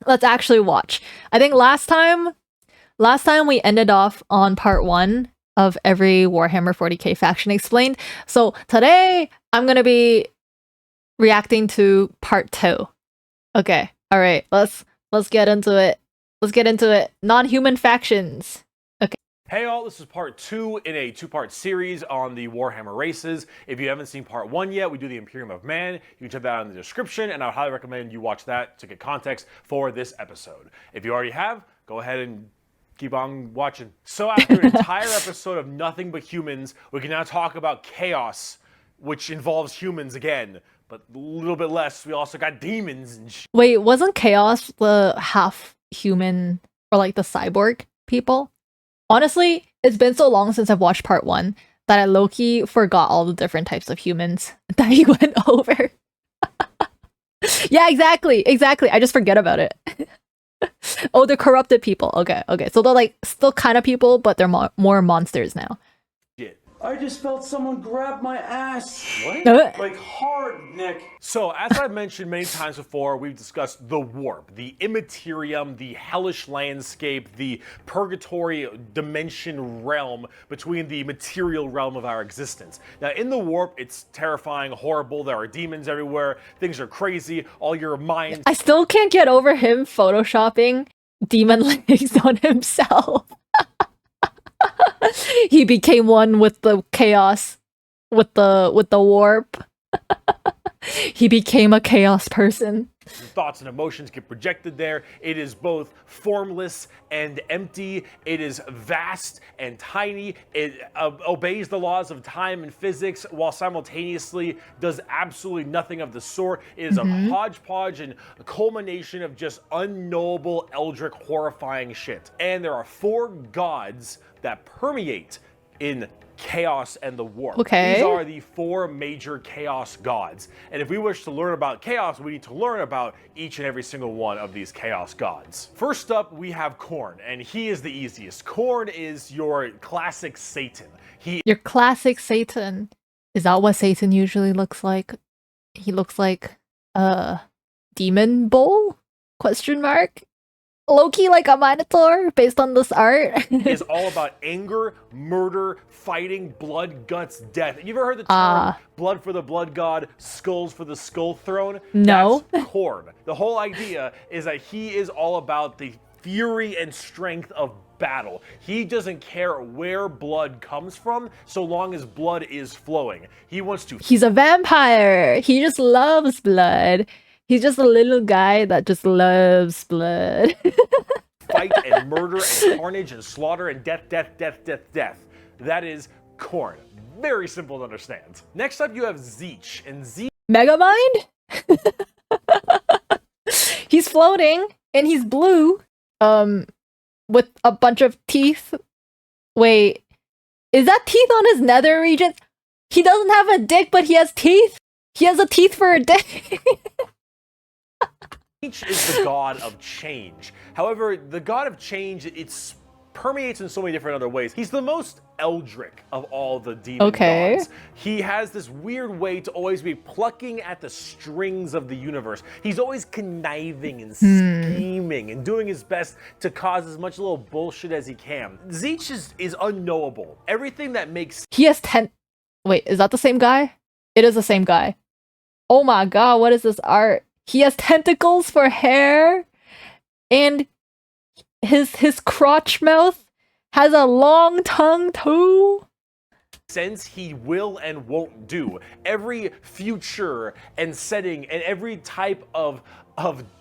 Let's actually watch. I think last time we ended off on part 1 of every Warhammer 40k faction explained. So today I'm gonna be reacting to part 2. Okay, all right. Let's get into it. Let's get into it. Non-human factions. Okay. Hey all, this is part 2 in a 2-part series on the Warhammer races. If you haven't seen part 1 yet, we do the Imperium of Man. You can check that out in the description, and I would highly recommend you watch that to get context for this episode. If you already have, go ahead and keep on watching. So after an entire episode of nothing but humans, we can now talk about chaos, which involves humans again, but a little bit less. We also got demons and shit. Wait, wasn't Chaos the half human or like the cyborg people? Honestly, it's been so long since I've watched part 1 that I low-key forgot all the different types of humans that he went over. Yeah, exactly. I just forget about it. Oh, the corrupted people. Okay. So they're like still kind of people, but they're more monsters now. I just felt someone grab my ass. What? Like hard, Nick. So, as I've mentioned many times before, we've discussed the warp, the immaterium, the hellish landscape, the purgatory dimension realm between the material realm of our existence. Now, in the warp, it's terrifying, horrible, there are demons everywhere, things are crazy, all your minds... I still can't get over him photoshopping demon legs on himself. He became one with the chaos, with the warp. He became a chaos person. Thoughts and emotions get projected there. It is both formless and empty. It is vast and tiny. It obeys the laws of time and physics while simultaneously does absolutely nothing of the sort. It is a hodgepodge and a culmination of just unknowable, eldritch, horrifying shit. And there are 4 gods that permeate in chaos and the warp. Okay. These are the 4 major chaos gods. And if we wish to learn about chaos, we need to learn about each and every single one of these chaos gods. First up, we have Khorne, and he is the easiest. Khorne is your classic Satan. Your classic Satan. Is that what Satan usually looks like? He looks like a demon bull? Question mark? Low-key like a minotaur based on this art. Is all about anger, murder, fighting, blood, guts, death. You ever heard the term blood for the blood god, skulls for the skull throne? No. That's Khorne. The whole idea is that he is all about the fury and strength of battle. He doesn't care where blood comes from so long as blood is flowing. He wants to... He's a vampire. He just loves blood. He's just a little guy that just loves blood. Fight and murder and carnage and slaughter and death. That is Khorne. Very simple to understand. Next up, you have Tzeentch, and Tzeentch... Megamind? He's floating, and he's blue, with a bunch of teeth. Wait, is that teeth on his nether region? He doesn't have a dick, but he has teeth? He has a teeth for a dick. Tzeentch is the god of change. However, the god of change, it permeates in so many different other ways. He's the most eldritch of all the demon gods. He has this weird way to always be plucking at the strings of the universe. He's always conniving and scheming and doing his best to cause as much little bullshit as he can. Tzeentch is unknowable. Everything that makes... He has 10... Wait, is that the same guy? It is the same guy. Oh my god, what is this art? He has tentacles for hair, and his crotch mouth has a long tongue too. Sense he will and won't do. Every future and setting and every type of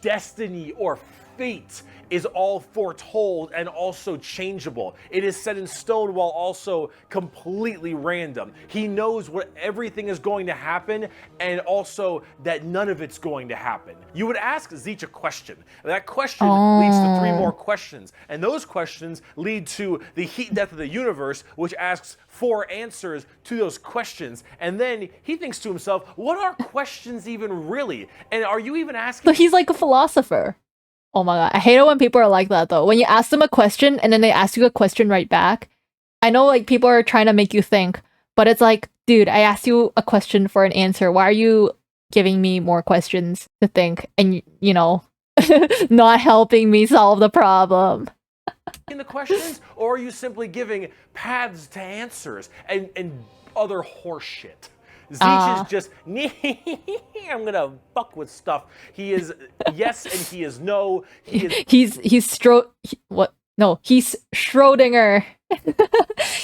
destiny or fate is all foretold and also changeable. It is set in stone while also completely random. He knows what everything is going to happen and also that none of it's going to happen. You would ask Tzeentch a question. That question leads to 3 more questions. And those questions lead to the heat and death of the universe, which asks 4 answers to those questions. And then he thinks to himself, what are questions even really? And are you even asking? So he's like a philosopher. Oh my god, I hate it when people are like that though. When you ask them a question and then they ask you a question right back. I know like people are trying to make you think, but it's like, dude, I asked you a question for an answer. Why are you giving me more questions to think? And you know, not helping me solve the problem. In the questions, or are you simply giving paths to answers and other horse shit? Zeech is just, I'm gonna fuck with stuff. He is yes and he is no. He's what? No, he's Schrodinger.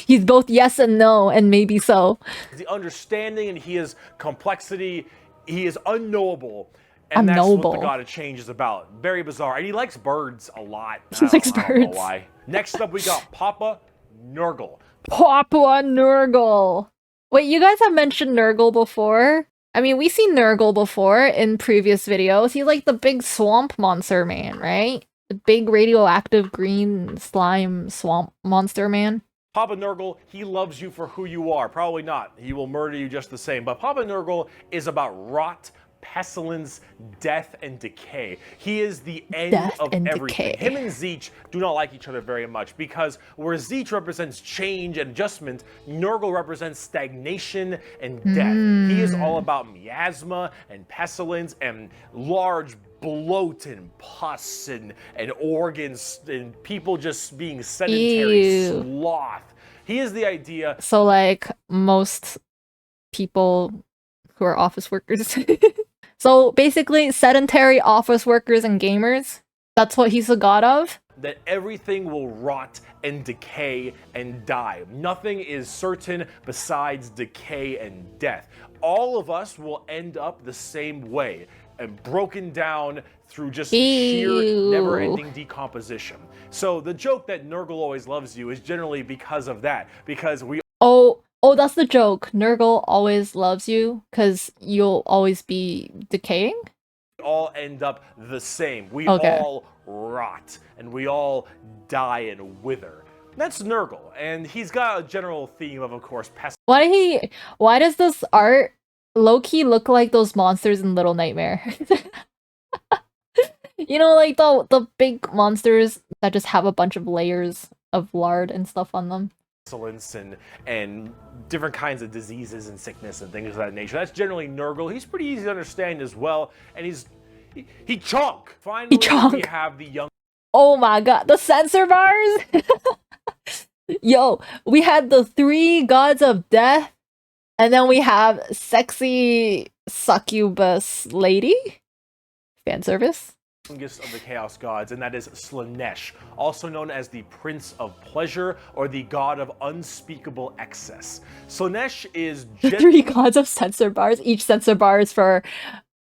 He's both yes and no, and maybe so. The understanding, and he is complexity. He is unknowable. And Unknowable. That's what the God of Change is about. Very bizarre. And he likes birds a lot. He likes I don't birds. know why. Next up, we got Papa Nurgle. Papua Nurgle. Wait, you guys have mentioned Nurgle before? I mean, we've seen Nurgle before in previous videos. He's like the big swamp monster man, right? The big radioactive green slime swamp monster man. Papa Nurgle, he loves you for who you are. Probably not. He will murder you just the same. But Papa Nurgle is about rot, pestilence, death, and decay. He is the end of everything. Decay. Him and Zeech do not like each other very much because where Zeech represents change and adjustment, Nurgle represents stagnation and death. He is all about miasma and pestilence and large bloat and pus and organs and people just being sedentary sloth. He is the idea. So like most people who are office workers. So basically sedentary office workers and gamers. That's what he's the god of? That everything will rot and decay and die. Nothing is certain besides decay and death. All of us will end up the same way. And broken down through just sheer never-ending decomposition. So the joke that Nurgle always loves you is generally because of that. Because we Oh, that's the joke. Nurgle always loves you because you'll always be decaying? all end up the same. We all rot and we all die and wither. That's Nurgle, and he's got a general theme of course, pest. Why does this art low-key look like those monsters in Little Nightmare? You know, like the big monsters that just have a bunch of layers of lard and stuff on them. Pestilence and different kinds of diseases and sickness and things of that nature. That's generally Nurgle. He's pretty easy to understand as well, and he chunk. Finally, we have the young. Oh my god, the censor bars! Yo, we had the 3 gods of death, and then we have sexy succubus lady. Fan service. Youngest of the Chaos Gods, and that is Slaanesh, also known as the Prince of Pleasure or the God of Unspeakable Excess. Slaanesh is the 3 gods of censor bars. Each censor bar is for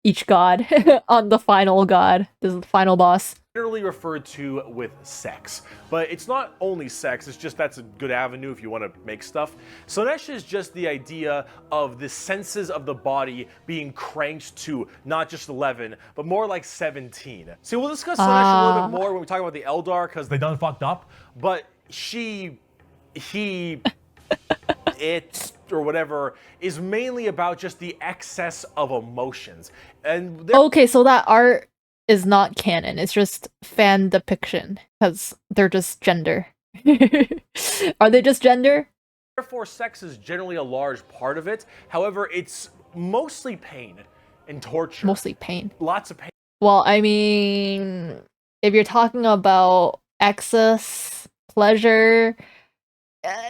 each god on the final god. This is the final boss. Generally referred to with sex, but it's not only sex, it's just that's a good avenue if you want to make stuff. Slaanesh is just the idea of the senses of the body being cranked to not just 11, but more like 17. See, we'll discuss Slaanesh a little bit more when we talk about the Eldar, because they done fucked up, but it or whatever is mainly about just the excess of emotions. And okay, so that art is not canon. It's just fan depiction because they're just gender. Are they just gender? Therefore, sex is generally a large part of it. However, it's mostly pain and torture. Mostly pain. Lots of pain. Well, I mean, if you're talking about excess, pleasure,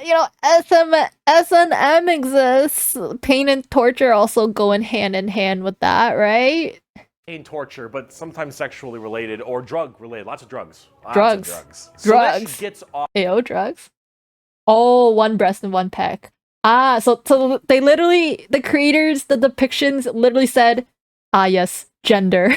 you know, S&M exists. Pain and torture also go in hand with that, right? Pain, torture, but sometimes sexually related or drug related. Lots of drugs. Drugs. Slaanesh gets off. Ayo, drugs. Oh, 1 breast and 1 peck. Ah, so they literally, the creators, the depictions literally said, ah, yes, gender.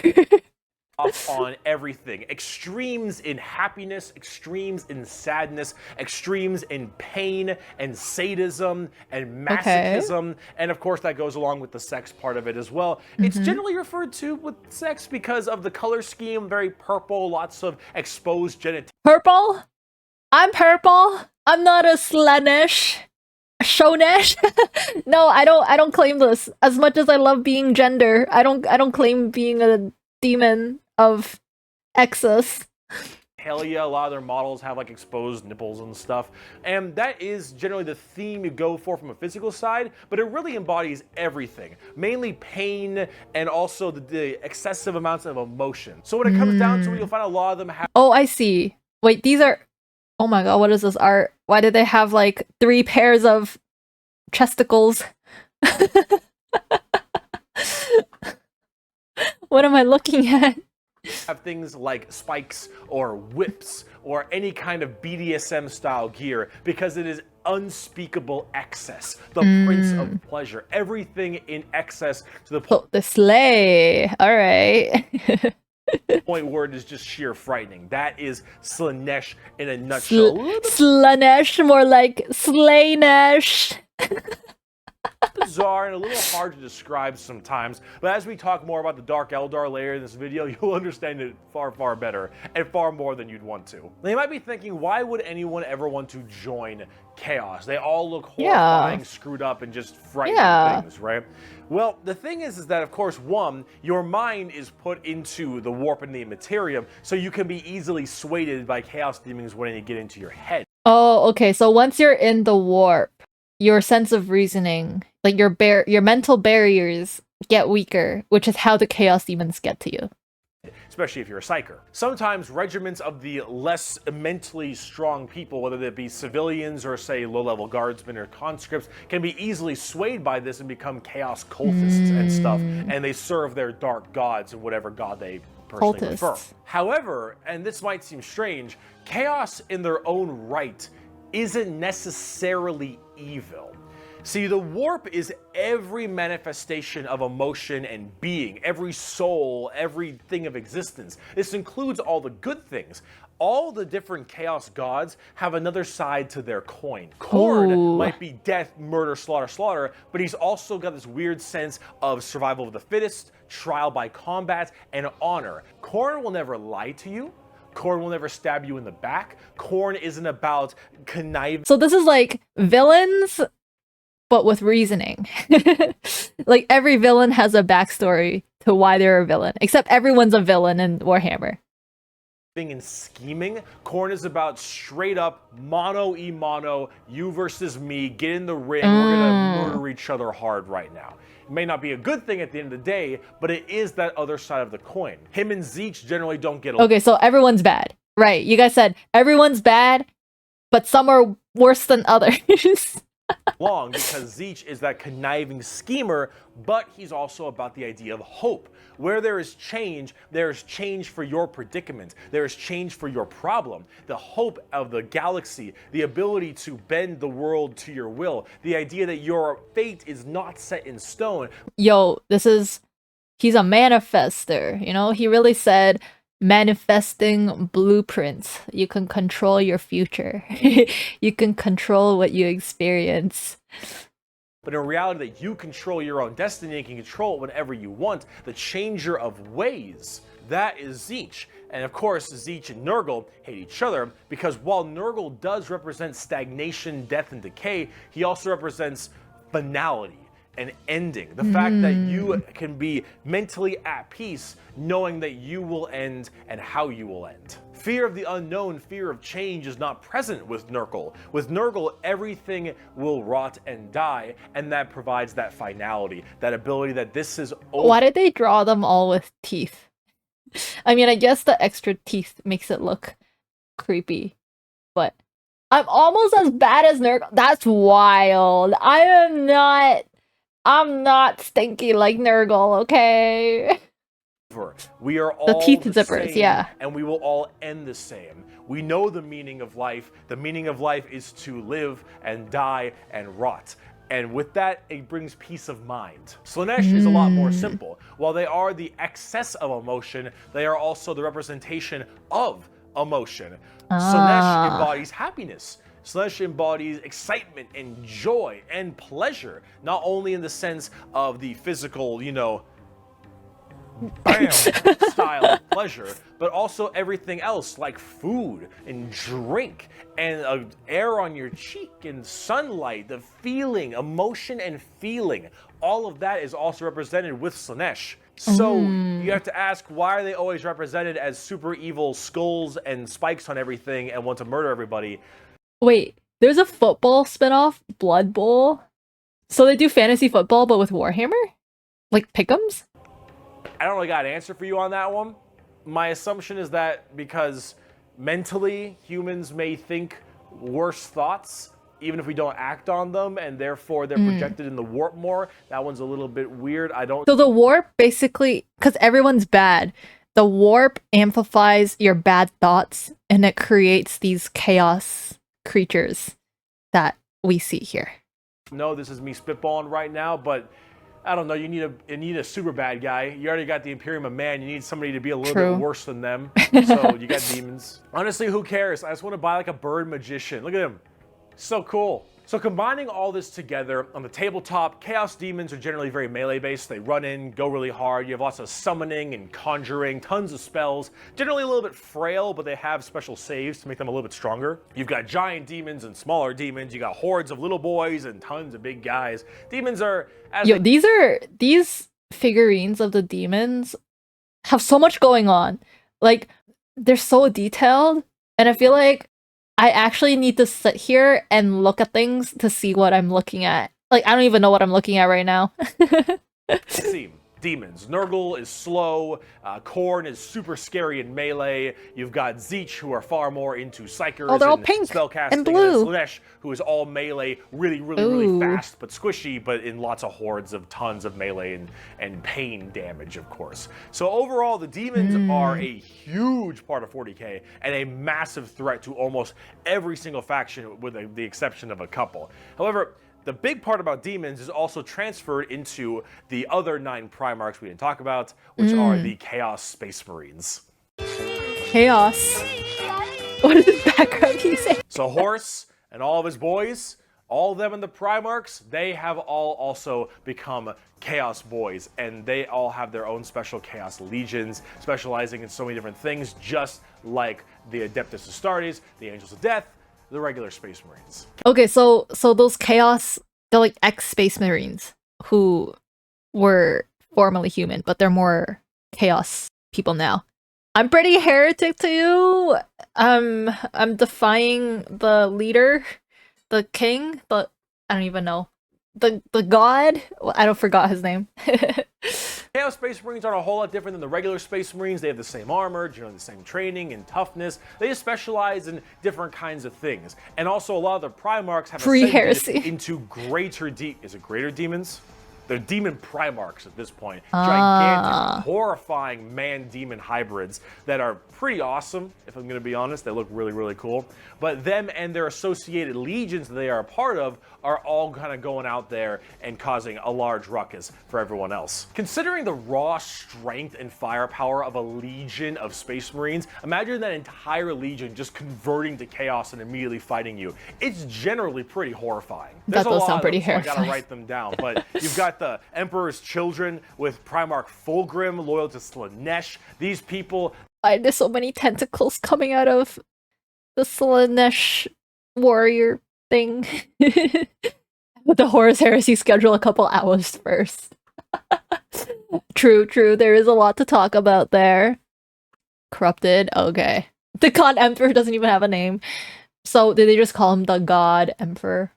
Off on everything. Extremes in happiness, extremes in sadness, extremes in pain and sadism and masochism. And of course that goes along with the sex part of it as well. It's generally referred to with sex because of the color scheme, very purple, lots of exposed genitalia. Purple? I'm purple. I'm not a Slaanesh. Shonesh? No, I don't claim this. As much as I love being gender, I don't claim being a demon of excess. genitalia. A lot of their models have like exposed nipples and stuff. And that is generally the theme you go for from a physical side, but it really embodies everything, mainly pain and also the excessive amounts of emotion. So when it comes down to it, you'll find a lot of them have. Oh, I see. Wait, these are. Oh my god, what is this art? Why did they have like 3 pairs of chesticles? What am I looking at? Have things like spikes or whips or any kind of BDSM style gear because it is unspeakable excess, the prince of pleasure, everything in excess to the Oh, the sleigh. All right. point where it is just sheer frightening. That is Slaanesh in a nutshell. Slaanesh, more like Slaynesh. Bizarre and a little hard to describe sometimes, but as we talk more about the Dark Eldar layer in this video, you'll understand it far, far better and far more than you'd want to. Now, you might be thinking, why would anyone ever want to join Chaos? They all look horrifying, screwed up, and just frightening things, right? Well, the thing is that, of course, one, your mind is put into the warp and the Immaterium, so you can be easily swayed by Chaos demons when they get into your head. Oh, okay. So once you're in the warp, your sense of reasoning, like your mental barriers get weaker, which is how the Chaos demons get to you. Especially if you're a psyker. Sometimes regiments of the less mentally strong people, whether they be civilians or say low-level guardsmen or conscripts, can be easily swayed by this and become chaos cultists and stuff, and they serve their dark gods and whatever god they personally prefer. However, and this might seem strange, chaos in their own right isn't necessarily evil. See, the warp is every manifestation of emotion and being, every soul, everything of existence. This includes all the good things. All the different chaos gods have another side to their coin. Khorne might be death, murder, slaughter, slaughter, but he's also got this weird sense of survival of the fittest, trial by combat, and honor. Khorne will never lie to you. Khorne will never stab you in the back. Khorne isn't about conniving. So this is like villains, but with reasoning. Like every villain has a backstory to why they're a villain, except everyone's a villain in Warhammer. And scheming. Khorne is about straight up mano-y-mano, you versus me, get in the ring, we're gonna murder each other hard right now. It may not be a good thing at the end of the day, but it is that other side of the coin. Him and Zeech generally don't get along. Okay, so everyone's bad. Right, you guys said everyone's bad, but some are worse than others. Long because Zeech is that conniving schemer, but he's also about the idea of hope. Where there is change for your predicament, there is change for your problem. The hope of the galaxy, the ability to bend the world to your will, the idea that your fate is not set in stone. Yo, he's a manifester, you know? He really said, manifesting blueprints. You can control your future. You can control what you experience. But in reality, that you control your own destiny and can control it whenever you want. The changer of ways, that is Zeech. And of course, Zeech and Nurgle hate each other because while Nurgle does represent stagnation, death, and decay, he also represents finality. An ending. The fact that you can be mentally at peace knowing that you will end and how you will end. Fear of the unknown, fear of change is not present with Nurgle. With Nurgle, everything will rot and die, and that provides that finality, that ability that this is over. Why did they draw them all with teeth? I mean, I guess the extra teeth makes it look creepy, but I'm almost as bad as Nurgle. That's wild. I'm not stinky like Nurgle, okay? We are all the teeth zippers, same, and we will all end the same. We know the meaning of life. The meaning of life is to live and die and rot. And with that, it brings peace of mind. Slaanesh is a lot more simple. While they are the excess of emotion, they are also the representation of emotion. Slaanesh embodies happiness. Slaanesh embodies excitement and joy and pleasure, not only in the sense of the physical, you know, bam, style of pleasure, but also everything else like food and drink and air on your cheek and sunlight, the feeling, emotion and feeling. All of that is also represented with Slaanesh. So you have to ask, why are they always represented as super evil skulls and spikes on everything and want to murder everybody? Wait, there's a football spinoff, Blood Bowl. So they do fantasy football, but with Warhammer? Like pick'ems? I don't really got an answer for you on that one. My assumption is that because mentally humans may think worse thoughts, even if we don't act on them, and therefore they're projected in the warp more. That one's a little bit weird. I don't. So the warp basically, because everyone's bad, the warp amplifies your bad thoughts and it creates these chaos creatures that we see here. No, this is me spitballing right now, but I don't know. You need a super bad guy. You already got the Imperium of Man. You need somebody to be a little bit worse than them. So you got demons. Honestly, who cares? I just want to buy like a bird magician. Look at him. So cool. So combining all this together, on the tabletop, Chaos Demons are generally very melee-based. They run in, go really hard. You have lots of summoning and conjuring, tons of spells. Generally a little bit frail, but they have special saves to make them a little bit stronger. You've got giant demons and smaller demons. You got hordes of little boys and tons of big guys. Demons are... these figurines of the demons have so much going on. Like, they're so detailed, and I feel like I actually need to sit here and look at things to see what I'm looking at. Like, I don't even know what I'm looking at right now. Demons. Nurgle is slow. Khorne is super scary in melee. You've got Zeech, who are far more into psychers they're all and pink spellcasting. and blue. Slaanesh, who is all melee, really fast, but squishy, but in lots of hordes of tons of melee and pain damage, of course. So overall, the demons are a huge part of 40k and a massive threat to almost every single faction, with the exception of a couple. However, the big part about demons is also transferred into the other 9 Primarchs we didn't talk about, which are the Chaos Space Marines. Chaos. What is this background music? So Horse and all of his boys, all of them in the Primarchs, they have all also become Chaos Boys, and they all have their own special Chaos Legions, specializing in so many different things, just like the Adeptus Astartes, the Angels of Death, the regular Space Marines. Okay, so those Chaos, they're like ex-Space Marines who were formerly human, but they're more Chaos people now. I'm pretty heretic to you. I'm defying the leader, the king, but I don't even know. The god? I don't forgot his name. Chaos Space Marines aren't a whole lot different than the regular Space Marines. They have the same armor, generally the same training and toughness. They just specialize in different kinds of things. And also a lot of the Primarchs have ascended into greater is it greater demons? They're demon Primarchs at this point. Gigantic, horrifying man-demon hybrids that are pretty awesome, if I'm going to be honest. They look really, really cool. But them and their associated legions that they are a part of are all kind of going out there and causing a large ruckus for everyone else. Considering the raw strength and firepower of a legion of Space Marines, imagine that entire legion just converting to chaos and immediately fighting you. It's generally pretty horrifying. That does sound pretty horrifying. So I gotta write them down. But you've got the Emperor's Children with Primarch Fulgrim, loyal to Slaanesh. These people... There's so many tentacles coming out of the Slaanesh warrior thing. With the Horus Heresy schedule a couple hours first. True. There is a lot to talk about there. Corrupted, okay. The God Emperor doesn't even have a name. So did they just call him the God Emperor?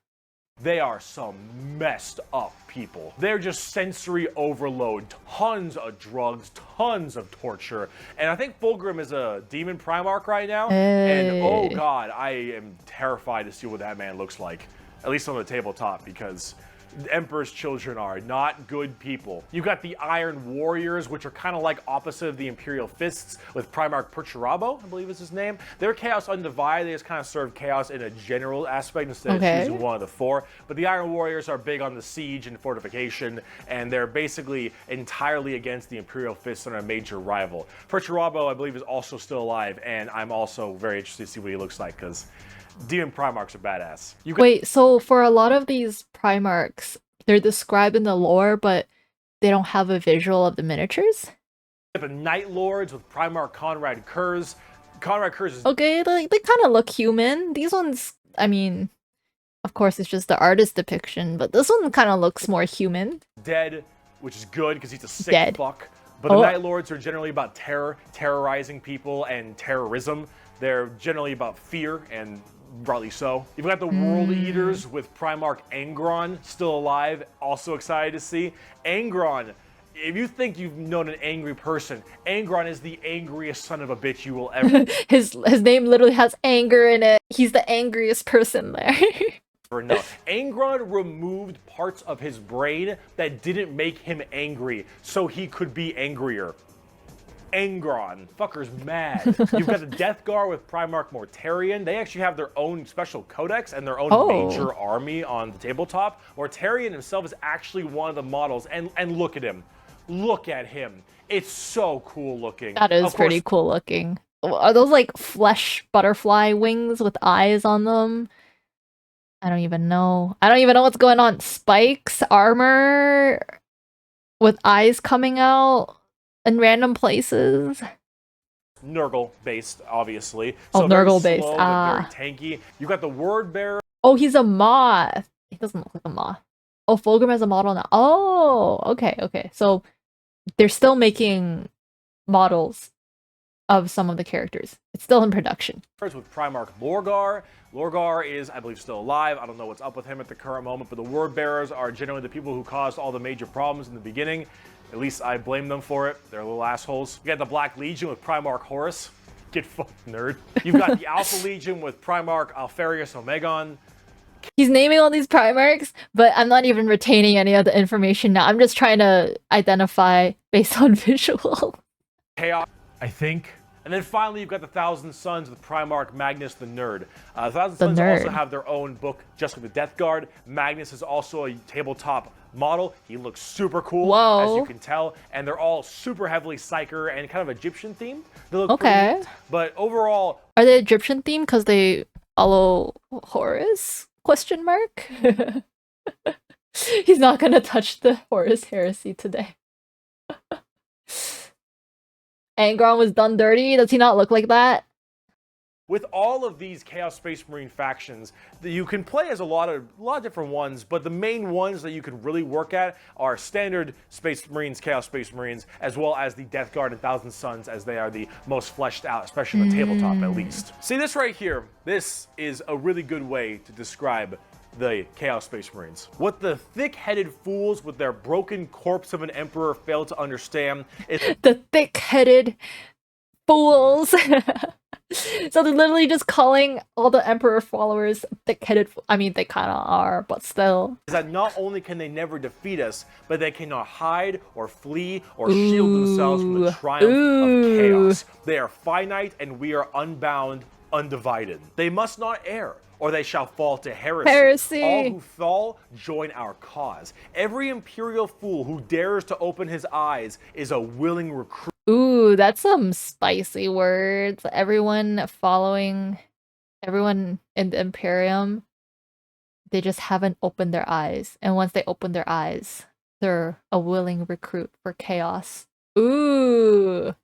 They are some messed up people. They're just sensory overload, tons of drugs, tons of torture. And I think Fulgrim is a demon Primarch right now. And oh god, I am terrified to see what that man looks like. At least on the tabletop, because Emperor's Children are not good people. You got the Iron Warriors, which are kind of like opposite of the Imperial Fists, with Primarch Perturabo, I believe is his name. They're Chaos Undivided. They just kind of serve Chaos in a general aspect instead of choosing one of the 4. But the Iron Warriors are big on the siege and fortification, and they're basically entirely against the Imperial Fists and are a major rival. Perturabo, I believe, is also still alive, and I'm also very interested to see what he looks like, because Demon Primarchs are badass. Wait, so for a lot of these Primarchs, they're described in the lore, but they don't have a visual of the miniatures? The Night Lords with Primarch Conrad Kurz. Conrad Kurz is... Okay, they kind of look human. These ones, I mean, of course it's just the artist depiction, but this one kind of looks more human. Dead, which is good, because he's a sick fuck. But the Night Lords are generally about terror, terrorizing people, and terrorism. They're generally about fear, and rightly so. You've got the World Eaters with Primarch Angron still alive, also excited to see. Angron, if you think you've known an angry person, Angron is the angriest son of a bitch you will ever his name literally has anger in it. He's the angriest person there. know. Angron removed parts of his brain that didn't make him angry, so he could be angrier. Angron. Fucker's mad. You've got the Death Guard with Primarch Mortarion. They actually have their own special codex and their own major army on the tabletop. Mortarion himself is actually one of the models, and look at him. Look at him. It's so cool looking. That is pretty cool looking. Are those like flesh butterfly wings with eyes on them? I don't even know. I don't even know what's going on. Spikes, armor with eyes coming out in random places. Nurgle based, obviously. So Nurgle based. Slow, very tanky. You got the Word Bearer. Oh, he's a moth. He doesn't look like a moth. Oh, Fulgrim has a model now. Oh, okay. So they're still making models of some of the characters. It's still in production. With Primarch Lorgar. Lorgar is, I believe, still alive. I don't know what's up with him at the current moment, but the Word Bearers are generally the people who caused all the major problems in the beginning. At least I blame them for it. They're little assholes. You got the Black Legion with Primarch Horus. Get fucked, nerd. You've got the Alpha Legion with Primarch Alfarius Omegon. He's naming all these Primarchs, but I'm not even retaining any of the information now. I'm just trying to identify based on visual. Chaos, I think. And then finally, you've got the Thousand Sons with Primarch Magnus the Nerd. Thousand Sons also have their own book just with the Death Guard. Magnus is also a tabletop model. He looks super cool, as you can tell. And they're all super heavily Psyker and kind of Egyptian themed. They look pretty, but overall... Are they Egyptian themed because they follow Horus? Question mark? He's not gonna touch the Horus heresy today. Angron was done dirty? Does he not look like that? With all of these Chaos Space Marine factions, you can play as a lot of different ones, but the main ones that you can really work at are standard Space Marines, Chaos Space Marines, as well as the Death Guard and Thousand Sons, as they are the most fleshed out, especially in the tabletop at least. See this right here? This is a really good way to describe the Chaos Space Marines. What the thick-headed fools with their broken corpse of an emperor fail to understand is the thick-headed fools. So they're literally just calling all the emperor followers thick-headed. I mean, they kind of are, but still. Is that not only can they never defeat us, but they cannot hide or flee or shield themselves from the triumph of chaos. They are finite and we are unbound, undivided. They must not err, or they shall fall to heresy. All who fall, join our cause. Every imperial fool who dares to open his eyes is a willing recruit. Ooh, that's some spicy words. Everyone in the Imperium, they just haven't opened their eyes. And once they open their eyes, they're a willing recruit for chaos. Ooh.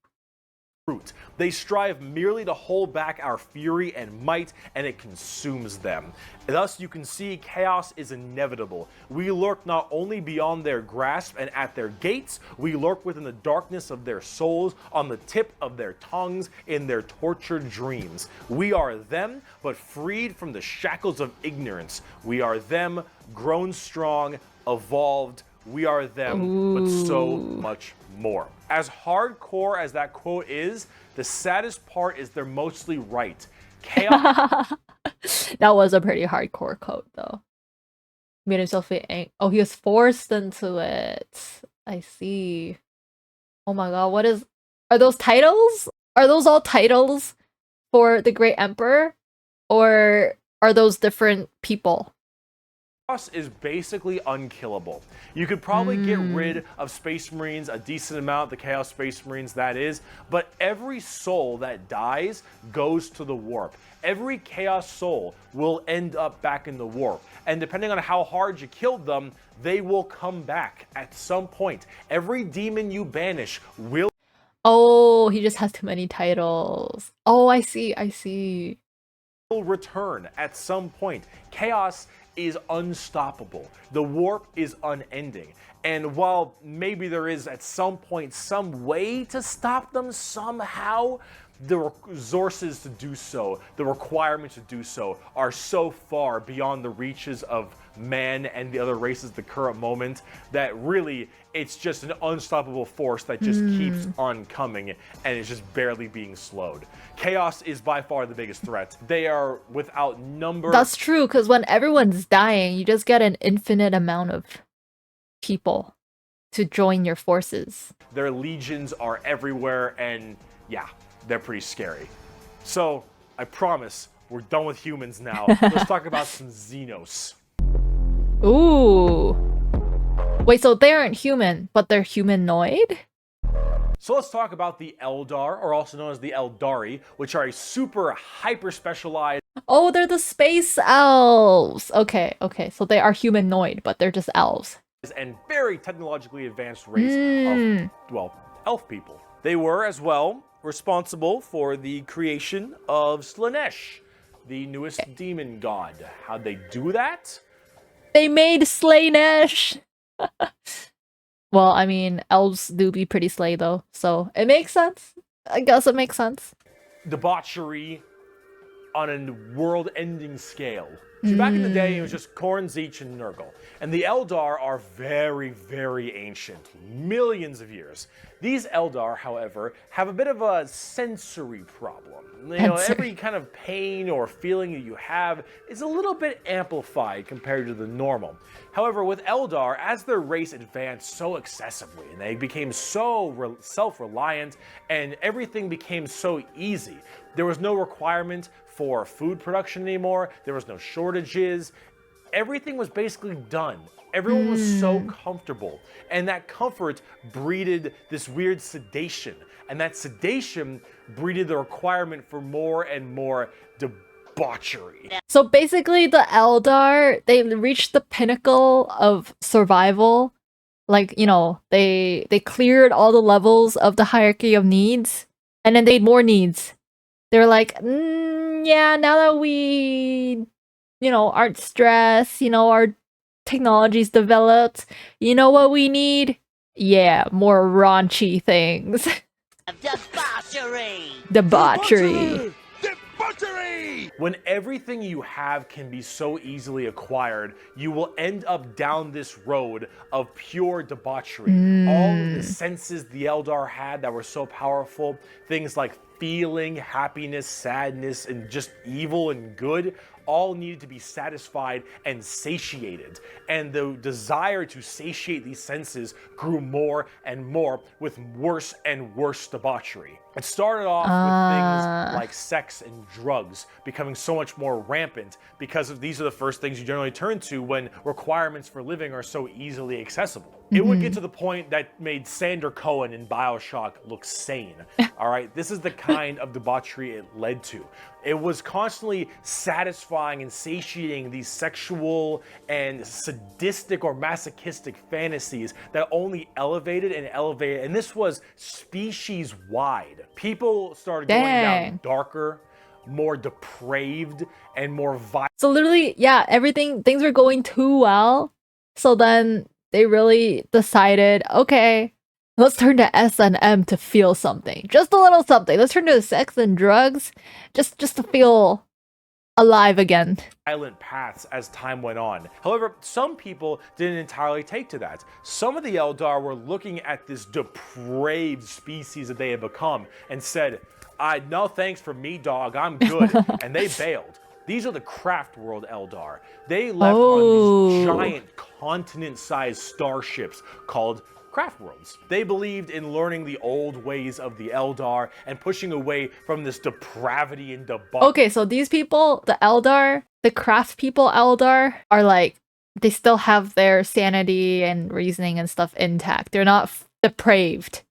They strive merely to hold back our fury and might, and it consumes them. Thus, you can see chaos is inevitable. We lurk not only beyond their grasp and at their gates, we lurk within the darkness of their souls, on the tip of their tongues, in their tortured dreams. We are them, but freed from the shackles of ignorance. We are them, grown strong, evolved. We are them, but so much more. As hardcore as that quote is, the saddest part is they're mostly right. Chaos. That was a pretty hardcore quote, though. Made himself feel oh, he was forced into it. I see. Oh my god, what is... Are those titles? Are those all titles for the Great Emperor? Or are those different people? Chaos is basically unkillable. You could probably get rid of Space Marines a decent amount, the Chaos Space Marines that is, but every soul that dies goes to the warp. Every Chaos soul will end up back in the warp, and depending on how hard you killed them, they will come back at some point. Every demon you banish will... Oh, he just has too many titles. Oh, I see. Will return at some point. Chaos is unstoppable. The warp is unending. And while maybe there is at some point some way to stop them somehow, the resources to do so, the requirements to do so, are so far beyond the reaches of man and the other races at the current moment that really it's just an unstoppable force that just keeps on coming and is just barely being slowed. Chaos is by far the biggest threat. They are without number. That's true, because when everyone's dying, you just get an infinite amount of people to join your forces. Their legions are everywhere, and yeah, they're pretty scary. So, I promise, we're done with humans now. Let's talk about some Xenos. Ooh. Wait, so they aren't human, but they're humanoid? So let's talk about the Eldar, or also known as the Eldari, which are a super hyper-specialized... Oh, they're the space elves! Okay, so they are humanoid, but they're just elves. ...and very technologically advanced race of, well, elf people. They were, as well, responsible for the creation of Slaanesh, the newest demon god. How'd they do that? They made Slaanesh! Well, I mean, elves do be pretty slay though, so it makes sense. I guess it makes sense. Debauchery on a world-ending scale. So back in the day, it was just Khorne, Tzeentch, and Nurgle. And the Eldar are very, very ancient, millions of years. These Eldar, however, have a bit of a sensory problem. You know, every kind of pain or feeling that you have is a little bit amplified compared to the normal. However, with Eldar, as their race advanced so excessively, and they became so self-reliant, and everything became so easy, there was no requirement for food production anymore, there was no shortages, everything was basically done. Everyone was so comfortable, and that comfort breeded this weird sedation, and that sedation breeded the requirement for more and more debauchery. So basically the Eldar, they reached the pinnacle of survival. Like, you know, they cleared all the levels of the hierarchy of needs, and then they had more needs. They're like, yeah, now that we, you know, aren't stressed, you know, our technology's developed, you know what we need? Yeah, more raunchy things. Debauchery! Debauchery! Debauchery! When everything you have can be so easily acquired, you will end up down this road of pure debauchery. All of the senses the Eldar had that were so powerful, things like feeling, happiness, sadness, and just evil and good, all needed to be satisfied and satiated. And the desire to satiate these senses grew more and more with worse and worse debauchery. It started off with things like sex and drugs becoming so much more rampant because these are the first things you generally turn to when requirements for living are so easily accessible. It would get to the point that made Sander Cohen in BioShock look sane. All right, this is the kind of debauchery it led to. It was constantly satisfying and satiating these sexual and sadistic or masochistic fantasies that only elevated and elevated, and this was species-wide. People started going down darker, more depraved, and more violent. So literally, yeah, things were going too well. So then they really decided, okay, let's turn to S&M to feel something. Just a little something. Let's turn to sex and drugs just to feel alive again. Violent paths as time went on. However, some people didn't entirely take to that. Some of the Eldar were looking at this depraved species that they had become and said, no thanks for me, dog, I'm good. And they bailed. These are the Craft World Eldar. They left on these giant continent-sized starships called Craft Worlds. They believed in learning the old ways of the Eldar and pushing away from this depravity and debauchery. Okay, so these people, the Eldar, the Craft people Eldar, are like, they still have their sanity and reasoning and stuff intact. They're not depraved.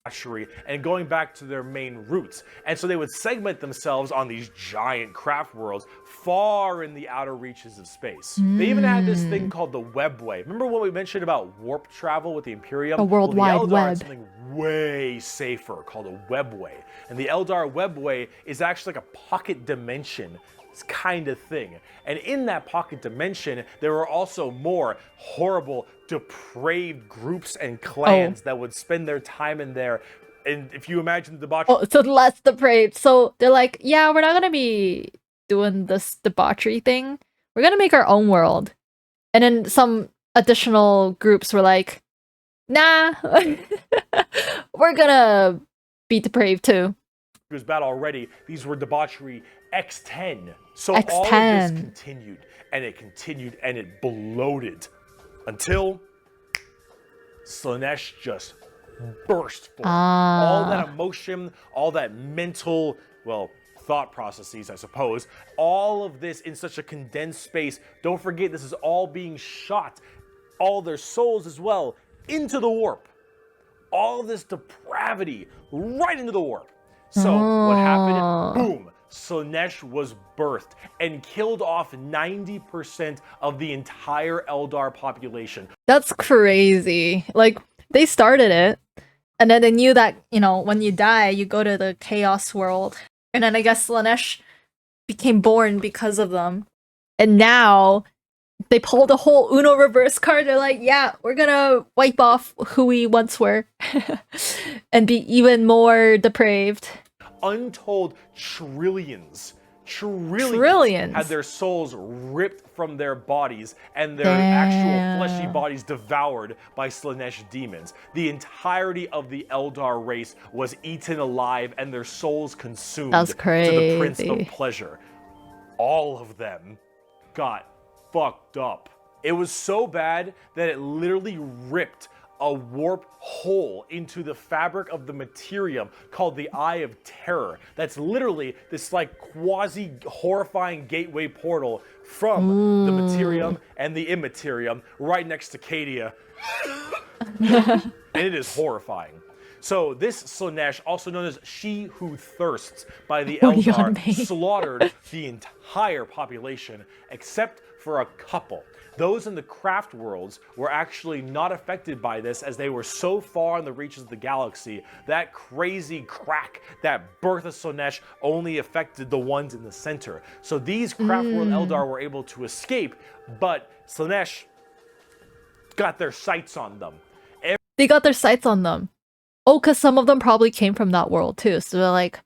debauchery and going back to their main roots. And so they would segment themselves on these giant craft worlds far in the outer reaches of space. They even had this thing called the Webway. Remember what we mentioned about warp travel with the Imperium? A World Wide the Eldar Web. had something way safer called a Webway. And the Eldar Webway is actually like a pocket dimension kind of thing. And in that pocket dimension, there were also more horrible, depraved groups and clans that would spend their time in there. And if you imagine the debauchery, Oh, so less depraved. So they're like, yeah, we're not gonna be doing this debauchery thing. We're gonna make our own world. And then some additional groups were like, nah, we're gonna be depraved too. it was bad already. These were debauchery X10. So all of this X10. continued, and it bloated until Slaanesh just burst forth. All that emotion, all that mental, well, thought processes, I suppose, all of this in such a condensed space. Don't forget, this is all being shot, all their souls as well, into the warp. All this depravity right into the warp. So what happened? Boom. Slaanesh was birthed and killed off 90% of the entire Eldar population. That's crazy. Like, they started it, and then they knew that, you know, when you die, you go to the Chaos world. And then I guess Slaanesh became born because of them. And now they pulled a whole Uno reverse card. They're like, yeah, we're gonna wipe off who we once were and be even more depraved. Untold trillions had their souls ripped from their bodies and their actual fleshy bodies devoured by Slaanesh demons. The entirety of the Eldar race was eaten alive and their souls consumed That's to the Prince crazy. of Pleasure. All of them got fucked up. It was so bad that it literally ripped a warp hole into the fabric of the materium called the Eye of Terror. That's literally this like quasi horrifying gateway portal from the materium and the immaterium right next to Cadia. And it is horrifying. So this Slaanesh, also known as She Who Thirsts by the Eldar, slaughtered the entire population except for a couple. Those in the craft worlds were actually not affected by this as they were so far in the reaches of the galaxy. That crazy crack, that birth of Slaanesh only affected the ones in the center. So these craft world Eldar were able to escape, but Slaanesh got their sights on them. They got their sights on them. Oh, because some of them probably came from that world too. So they're like,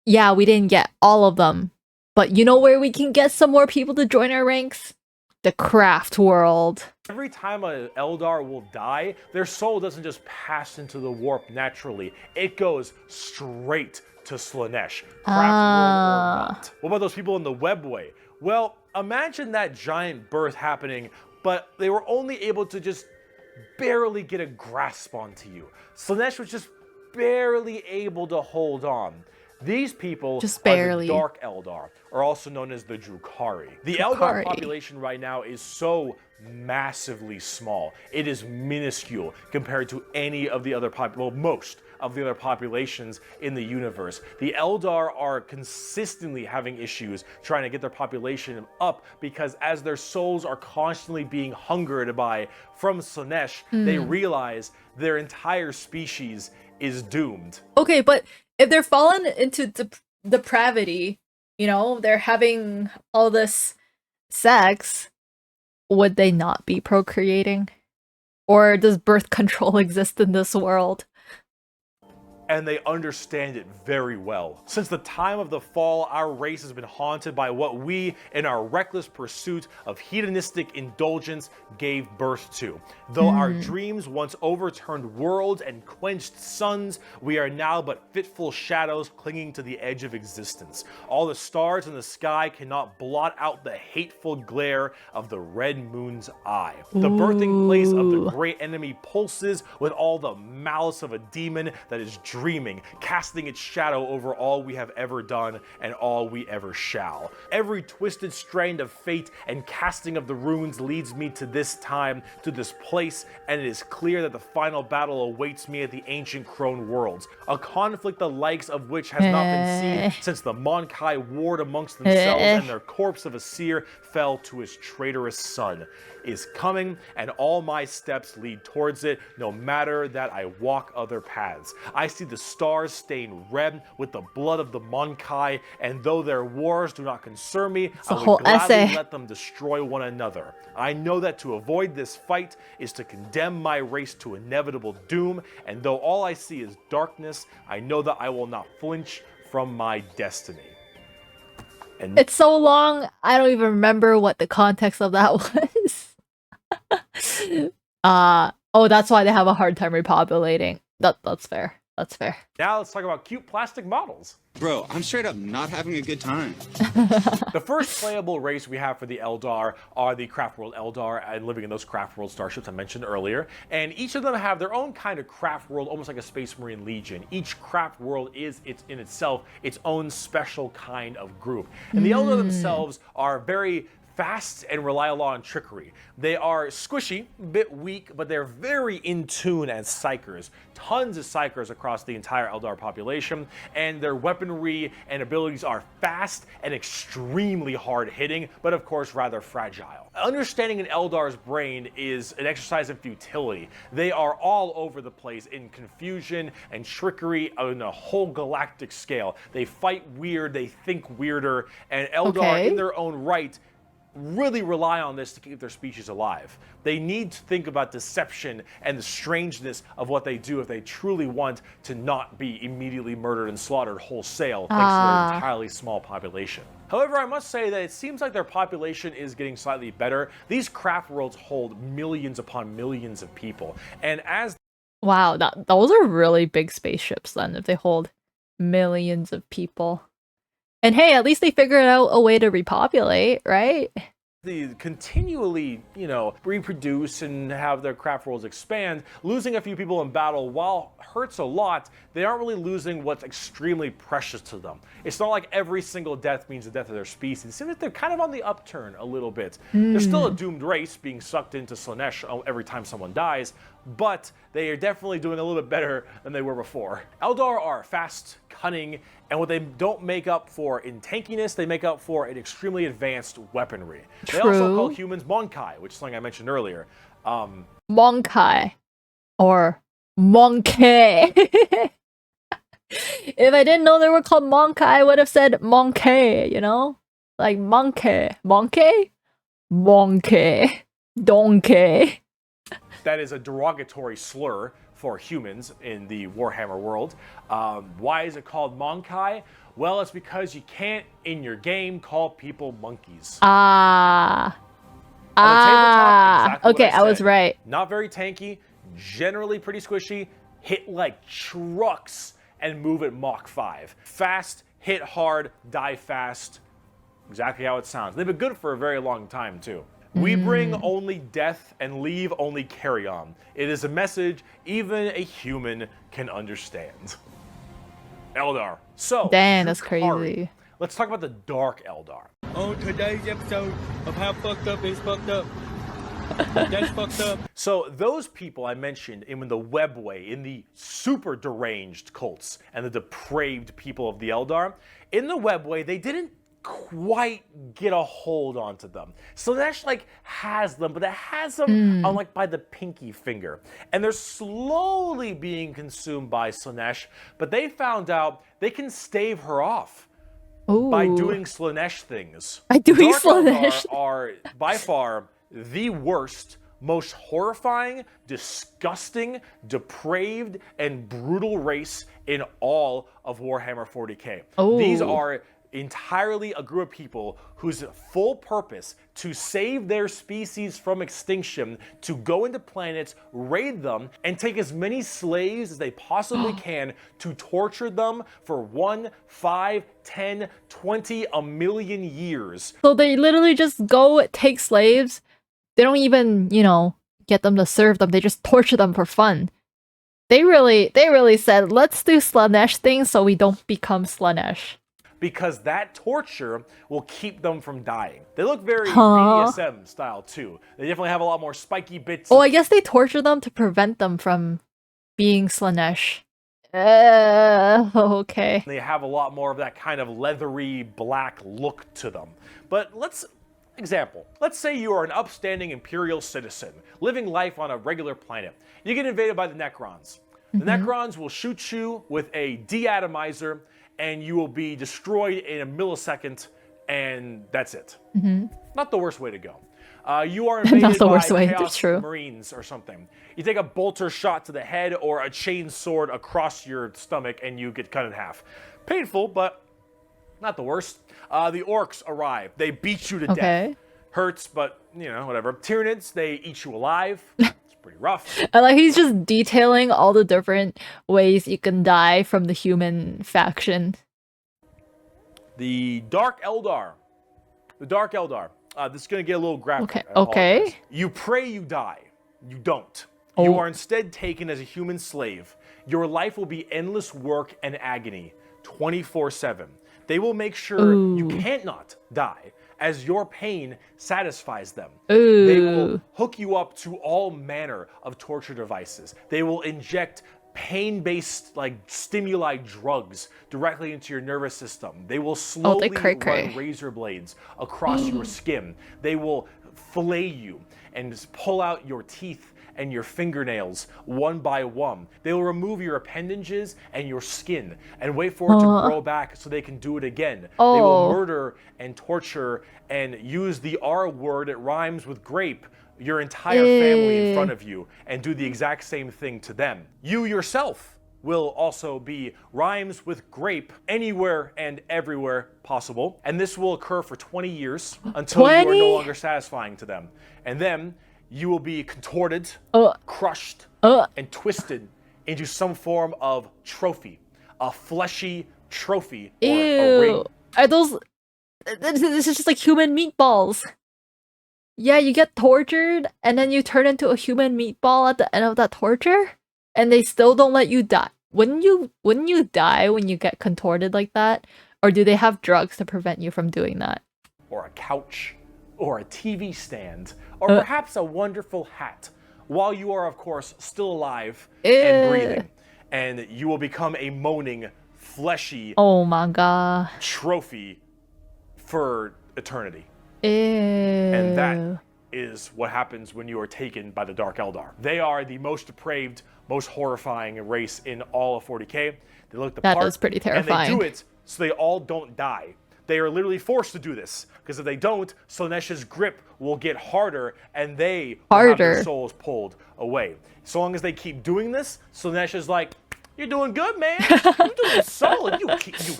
yeah, we didn't get all of them. But you know where we can get some more people to join our ranks? The craft world. Every time an Eldar will die, their soul doesn't just pass into the warp naturally. It goes straight to Slaanesh, craft world or not. What about those people in the Webway? Well, imagine that giant birth happening, but they were only able to just barely get a grasp onto you. Slaanesh was just barely able to hold on. These people are the Dark Eldar, or also known as the Drukhari. The Eldar population right now is so massively small. It is minuscule compared to any of the other most of the other populations in the universe. The Eldar are consistently having issues trying to get their population up because as their souls are constantly being hungered by from Slaanesh, they realize their entire species is doomed. Okay, but if they're fallen into depravity, you know, they're having all this sex, would they not be procreating? Or does birth control exist in this world? And they understand it very well. Since the time of the fall, our race has been haunted by what we, in our reckless pursuit of hedonistic indulgence, gave birth to. Though our dreams once overturned worlds and quenched suns, we are now but fitful shadows clinging to the edge of existence. All the stars in the sky cannot blot out the hateful glare of the red moon's eye. The birthing place of the great enemy pulses with all the malice of a demon that is screaming, casting its shadow over all we have ever done and all we ever shall. Every twisted strand of fate and casting of the runes leads me to this time, to this place, and it is clear that the final battle awaits me at the ancient Crone worlds, a conflict the likes of which has not been seen since the Monkai warred amongst themselves and their corpse of a seer fell to his traitorous son, is coming, and all my steps lead towards it, no matter that I walk other paths. I see the stars stained red with the blood of the Monkai, and though their wars do not concern me, I would gladly let them destroy one another. I know that to avoid this fight is to condemn my race to inevitable doom, and though all I see is darkness, I know that I will not flinch from my destiny. And it's so long, I don't even remember what the context of that was. Oh, that's why they have a hard time repopulating. That's fair. That's fair. Now let's talk about cute plastic models. Bro, I'm straight up not having a good time. The first playable race we have for the Eldar are the Craft World Eldar and living in those Craft World starships I mentioned earlier. And each of them have their own kind of Craft World, almost like a Space Marine Legion. Each Craft World is in itself its own special kind of group. And the Eldar themselves are very fast and rely a lot on trickery. They are squishy, a bit weak, but they're very in tune as psychers. Tons of psychers across the entire Eldar population, and their weaponry and abilities are fast and extremely hard hitting, but of course rather fragile. Understanding an Eldar's brain is an exercise in futility. They are all over the place in confusion and trickery on a whole galactic scale. They fight weird, they think weirder, and Eldar in their own right really rely on this to keep their species alive. They need to think about deception and the strangeness of what they do if they truly want to not be immediately murdered and slaughtered wholesale thanks to their entirely small population. However, I must say that it seems like their population is getting slightly better. These craft worlds hold millions upon millions of people, and as wow, those are really big spaceships then, if they hold millions of people. And hey, at least they figured out a way to repopulate, right? they continually, reproduce and have their craft worlds expand, losing a few people in battle, while hurts a lot, they aren't really losing what's extremely precious to them. It's not like every single death means the death of their species. It seems like they're kind of on the upturn a little bit. They're still a doomed race being sucked into Slaanesh every time someone dies, but they are definitely doing a little bit better than they were before. Eldar are fast, cunning, and what they don't make up for in tankiness, they make up for in extremely advanced weaponry. They also call humans Monkai, which is something I mentioned earlier. Monkai. Or Monkey. If I didn't know they were called Monkai, I would have said Monkey, Like monkey. Monkey? Monkey. Donkey. That is a derogatory slur for humans in the Warhammer world. Why is it called Monkai? Well, it's because you can't, in your game, call people monkeys. Exactly okay, I was right. Not very tanky, generally pretty squishy, hit like trucks, and move at Mach 5. Fast, hit hard, die fast. Exactly how it sounds. They've been good for a very long time, too. We bring only death and leave only carry-on. It is a message even a human can understand. Eldar. So, damn, that's crazy. Let's talk about the Dark Eldar. On today's episode of How Fucked Up Is Fucked Up. That's fucked up. So those people I mentioned in the Webway, in the super deranged cults and the depraved people of the Eldar, in the Webway, they didn't quite get a hold onto them. Slaanesh has them, but it has them on by the pinky finger. And they're slowly being consumed by Slaanesh, but they found out they can stave her off. Ooh. By doing Slaanesh things. By doing Dark Slaanesh are by far the worst, most horrifying, disgusting, depraved, and brutal race in all of Warhammer 40k. Ooh. These are entirely a group of people whose full purpose to save their species from extinction, to go into planets, raid them, and take as many slaves as they possibly can to torture them for 1, 5, 10, 20, a million years. So they literally just go take slaves. They don't even, get them to serve them. They just torture them for fun. They really said, let's do Slanesh things so we don't become Slanesh. because that torture will keep them from dying. They look very Huh. BDSM style too. They definitely have a lot more spiky bits. Oh, I guess they torture them to prevent them from being Slanesh. Okay. They have a lot more of that kind of leathery black look to them. But let's say you are an upstanding Imperial citizen, living life on a regular planet. You get invaded by the Necrons. The Necrons will shoot you with a deatomizer, and you will be destroyed in a millisecond, and that's it. Not the worst way to go. You are invaded the by worst way, Chaos that's true. Marines or something. You take a bolter shot to the head or a chain sword across your stomach, and you get cut in half. Painful, but not the worst. The orcs arrive. They beat you to death. Hurts, but, you know, whatever. Tyranids, they eat you alive. It's pretty rough. And like he's just detailing all the different ways you can die from the human faction. The Dark Eldar. The Dark Eldar. This is going to get a little graphic. Okay. You pray you die. You don't. You are instead taken as a human slave. Your life will be endless work and agony, 24/7. They will make sure you can't not die, as your pain satisfies them. They will hook you up to all manner of torture devices. They will inject pain-based like stimuli drugs directly into your nervous system. They will slowly run razor blades across your skin. They will fillet you and just pull out your teeth and your fingernails one by one. They will remove your appendages and your skin and wait for it to grow back so they can do it again. They will murder and torture and use the R word, it rhymes with grape, your entire family in front of you and do the exact same thing to them. You yourself will also be rhymes with grape anywhere and everywhere possible. And this will occur for 20 years until you are no longer satisfying to them. And then you will be contorted, crushed, and twisted into some form of trophy, a fleshy trophy or a ring. Are those... This is just like human meatballs. Yeah, you get tortured, and then you turn into a human meatball at the end of that torture, and they still don't let you die. Wouldn't you die when you get contorted like that? Or do they have drugs to prevent you from doing that? Or a couch, or a TV stand, or perhaps a wonderful hat, while you are, of course, still alive and breathing. And you will become a moaning, fleshy trophy for eternity. And that is what happens when you are taken by the Dark Eldar. They are the most depraved, most horrifying race in all of 40k. They look the part. That is pretty terrifying. And they do it so they all don't die. They are literally forced to do this, because if they don't, Slanesh's grip will get harder, and they will have their souls pulled away. So long as they keep doing this, Slanesh is like, you're doing good, man. You're doing solid. You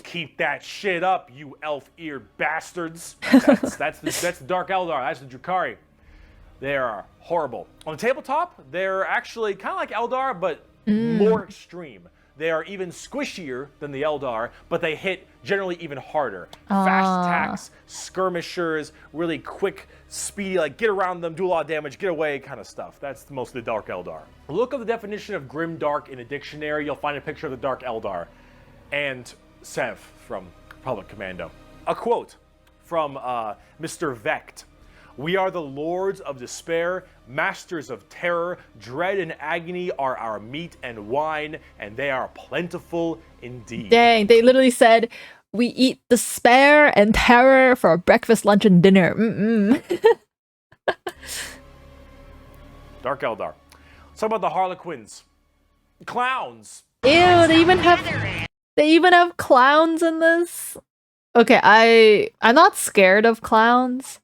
keep that shit up, you elf-eared bastards. That's the Dark Eldar. That's the Drukhari. They are horrible. On the tabletop, they're actually kind of like Eldar, but more extreme. They are even squishier than the Eldar, but they hit generally even harder. Fast attacks, skirmishers, really quick, speedy, like get around them, do a lot of damage, get away kind of stuff. That's mostly the Dark Eldar. Look up the definition of Grim Dark in a dictionary. You'll find a picture of the Dark Eldar. And Sev from Republic Commando. A quote from Mr. Vecht. We are the lords of despair, masters of terror. Dread and agony are our meat and wine, and they are plentiful indeed. Dang, they literally said, we eat despair and terror for breakfast, lunch, and dinner. Dark Eldar. Let's talk about the Harlequins. Clowns. Ew, they even have clowns in this? Okay, I'm not scared of clowns.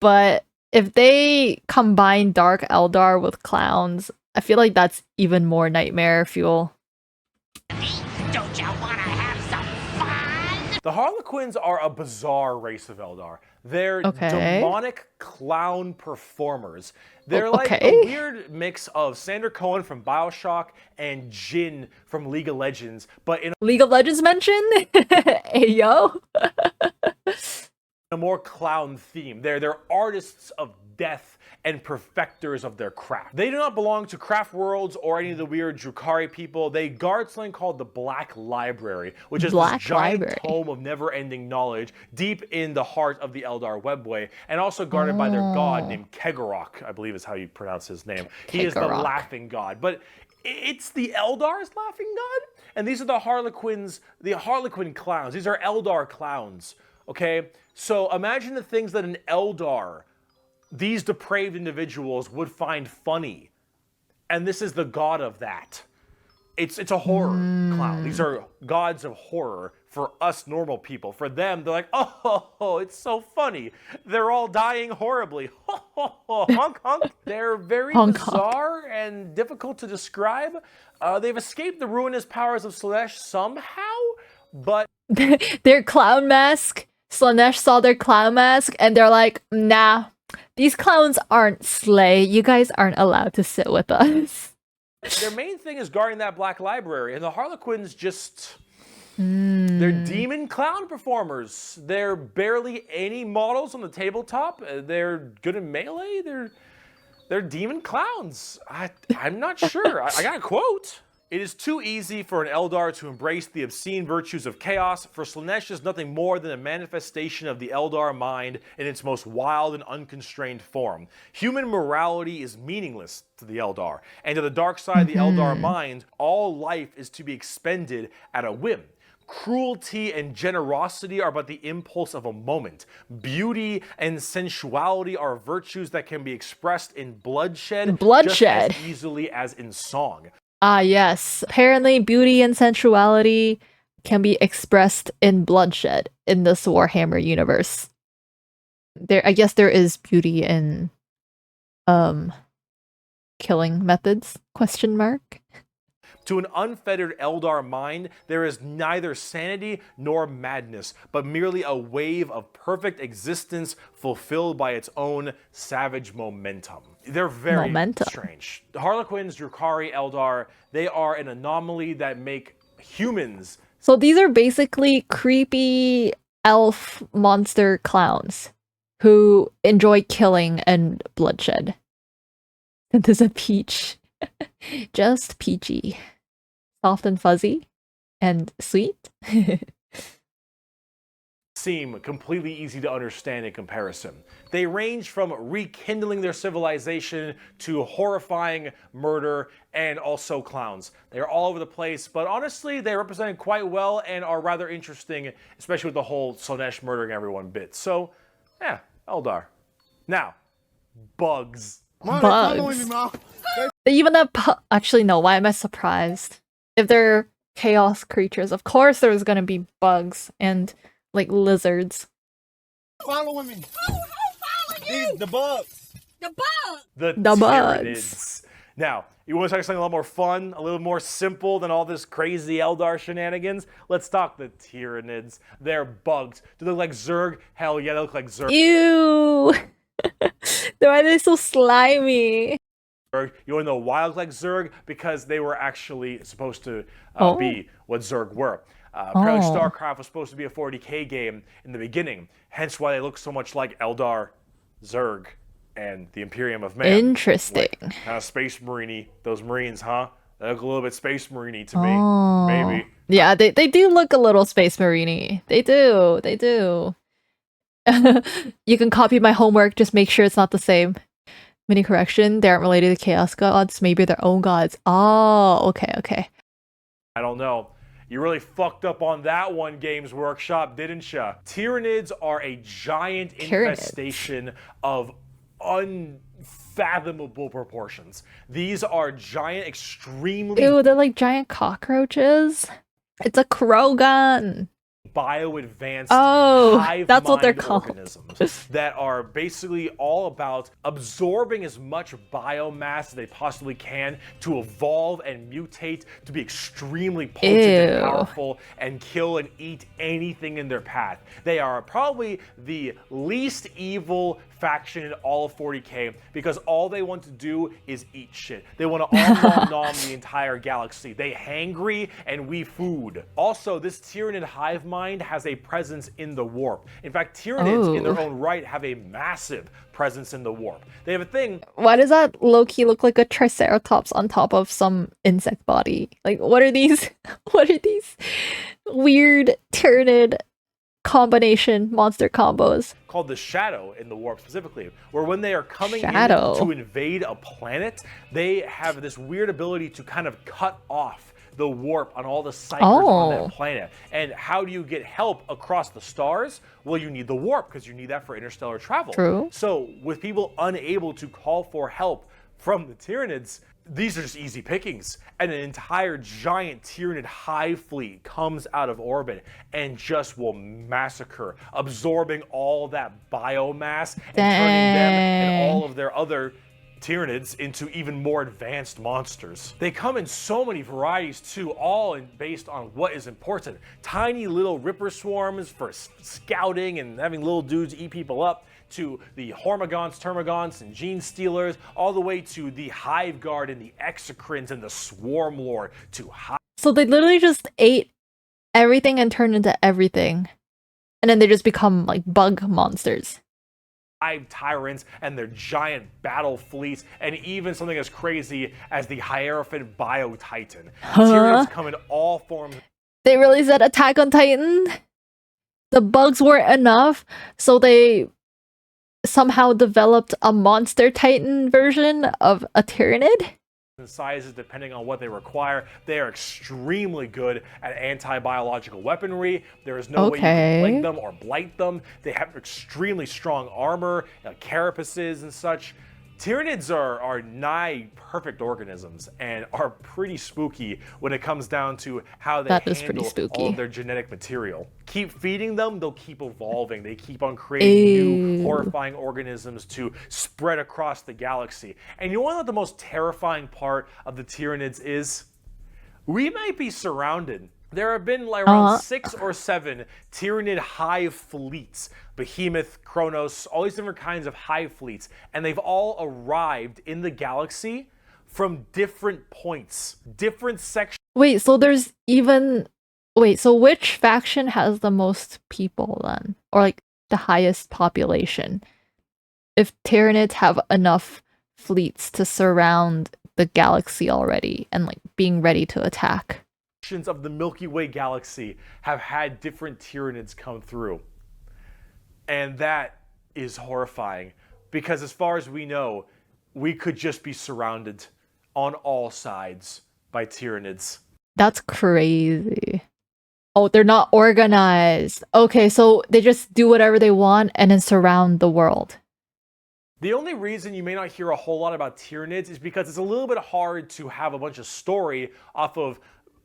But if they combine Dark Eldar with clowns, I feel like that's even more nightmare fuel. Don't you wanna have some fun? The Harlequins are a bizarre race of Eldar. They're demonic clown performers. They're like a weird mix of Sander Cohen from BioShock and Jin from League of Legends, but in League of Legends mention? Hey, yo. a more clown theme. They're artists of death and perfecters of their craft. They do not belong to craft worlds or any of the weird Drukhari people. They guard something called the Black Library, which is this giant tome of never-ending knowledge deep in the heart of the Eldar webway, and also guarded by their god named Kegorok, I believe is how you pronounce his name. He is the laughing god, but it's the Eldar's laughing god? And these are the Harlequin clowns. These are Eldar clowns, okay? So imagine the things that an Eldar, these depraved individuals, would find funny. And this is the god of that. It's a horror clown. These are gods of horror for us normal people. For them, they're like, oh, it's so funny. They're all dying horribly. Honk, honk. They're very bizarre and difficult to describe. They've escaped the ruinous powers of Slaanesh somehow, but... their clown mask, Slaanesh saw their clown mask, and they're like, nah, these clowns aren't slay. You guys aren't allowed to sit with us. Their main thing is guarding that Black Library, and the Harlequins just... They're demon clown performers. They're barely any models on the tabletop. They're good in melee. They're demon clowns. I'm not sure. I got a quote. It is too easy for an Eldar to embrace the obscene virtues of chaos, for Slaanesh is nothing more than a manifestation of the Eldar mind in its most wild and unconstrained form. Human morality is meaningless to the Eldar, and to the dark side of the Eldar mind, all life is to be expended at a whim. Cruelty and generosity are but the impulse of a moment. Beauty and sensuality are virtues that can be expressed in bloodshed. Just as easily as in song. Ah, yes. Apparently, beauty and sensuality can be expressed in bloodshed in this Warhammer universe. I guess there is beauty in killing methods? Question mark. To an unfettered Eldar mind, there is neither sanity nor madness, but merely a wave of perfect existence fulfilled by its own savage momentum. They're very strange. The Harlequins, Drukhari, Eldar, they are an anomaly that make humans... So these are basically creepy elf monster clowns who enjoy killing and bloodshed. And there's a peach. Just peachy. Soft and fuzzy and sweet. Seem completely easy to understand in comparison. They range from rekindling their civilization to horrifying murder and also clowns. They're all over the place, but honestly, they represent quite well and are rather interesting, especially with the whole Slaanesh murdering everyone bit. So, yeah, Eldar. Now, bugs. Bugs. They even have actually, no, why am I surprised? If they're chaos creatures, of course there's gonna be bugs and like lizards. Following me. The bugs. The bugs. The bugs. Now, you want to talk something a lot more fun, a little more simple than all this crazy Eldar shenanigans? Let's talk the Tyranids. They're bugs. Do they look like Zerg? Hell yeah, they look like Zerg. Ew! Why are they so slimy? You want to know why I look like Zerg? Because they were actually supposed to be what Zerg were. Apparently StarCraft was supposed to be a 40k game in the beginning, hence why they look so much like Eldar, Zerg, and the Imperium of Man. Interesting. Like, kind of Space Marine-y, those Marines, huh? They look a little bit Space Marine-y to me, maybe. Yeah, they do look a little Space Marine-y. They do. You can copy my homework, just make sure it's not the same. Mini correction, they aren't related to Chaos Gods, maybe their own gods. Oh, okay. I don't know. You really fucked up on that one, Games Workshop, didn't ya? Tyranids are a giant infestation of unfathomable proportions. These are giant, extremely... Ew, they're like giant cockroaches. It's a Krogan. Bio-advanced that's what they're called. Organisms that are basically all about absorbing as much biomass as they possibly can to evolve and mutate to be extremely potent and powerful and kill and eat anything in their path. They are probably the least evil faction in all of 40k because all they want to do is eat shit. They want to nom the entire galaxy. They hangry and we food. Also, this Tyranid hive mind mind has a presence in the warp. In fact, Tyranids in their own right have a massive presence in the warp. They have a thing. Why does that low-key look like a triceratops on top of some insect body? Like, what are these? What are these weird Tyranid combination monster combos? Called the Shadow in the warp specifically, where when they are coming in to invade a planet, they have this weird ability to kind of cut off the warp on all the psychers on that planet. And how do you get help across the stars? Well, you need the warp, because you need that for interstellar travel. True. So with people unable to call for help from the Tyranids, these are just easy pickings. And an entire giant Tyranid hive fleet comes out of orbit and just will massacre, absorbing all that biomass and turning them and all of their other Tyranids into even more advanced monsters. They come in so many varieties too, all based on what is important. Tiny little ripper swarms for scouting and having little dudes eat people up, to the Hormigons, Termagants, and Gene Stealers, all the way to the Hive Guard and the Exocrines and the Swarm Lord to So they literally just ate everything and turned into everything. And then they just become like bug monsters. Hive Tyrants and their giant battle fleets, and even something as crazy as the Hierophant Bio Titan. Tyranids come in all forms. They really said Attack on Titan? The bugs weren't enough, so they somehow developed a Monster Titan version of a Tyranid? And sizes depending on what they require. They are extremely good at anti-biological weaponry. There is no way you can blink them or blight them. They have extremely strong armor, carapaces and such. Tyranids are nigh perfect organisms and are pretty spooky when it comes down to how they handle all of their genetic material. Keep feeding them, they'll keep evolving. They keep on creating new horrifying organisms to spread across the galaxy. And you want to know what the most terrifying part of the Tyranids is? We might be surrounded. There have been like around 6 or 7 Tyranid hive fleets. Behemoth, Kronos, all these different kinds of hive fleets. And they've all arrived in the galaxy from different points, different sections. Wait, so there's even... Wait, so which faction has the most people then? Or like the highest population? If Tyranids have enough fleets to surround the galaxy already and like being ready to attack. Of the Milky Way galaxy have had different Tyranids come through. And that is horrifying, because as far as we know, we could just be surrounded on all sides by Tyranids. That's crazy. Oh, they're not organized. Okay, so they just do whatever they want and then surround the world. The only reason you may not hear a whole lot about Tyranids is because it's a little bit hard to have a bunch of story off of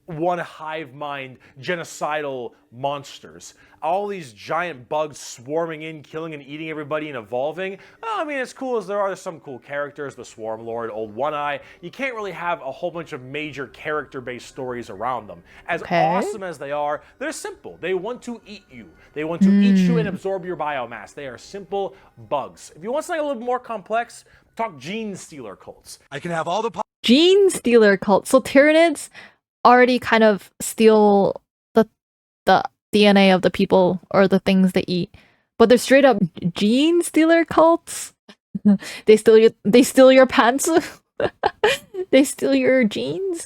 one hive mind genocidal monsters. All these giant bugs swarming in, killing and eating everybody and evolving. Oh, I mean, as cool as there are, there's some cool characters, the Swarm Lord, Old One Eye. You can't really have a whole bunch of major character-based stories around them. As awesome as they are, they're simple. They want to eat you. They want to eat you and absorb your biomass. They are simple bugs. If you want something a little bit more complex, talk Gene Stealer cults. I can have all the Gene Stealer cults. So Tyranids already kind of steal the DNA of the people or the things they eat, but they're straight up gene stealer cults. They steal your pants. They steal your genes.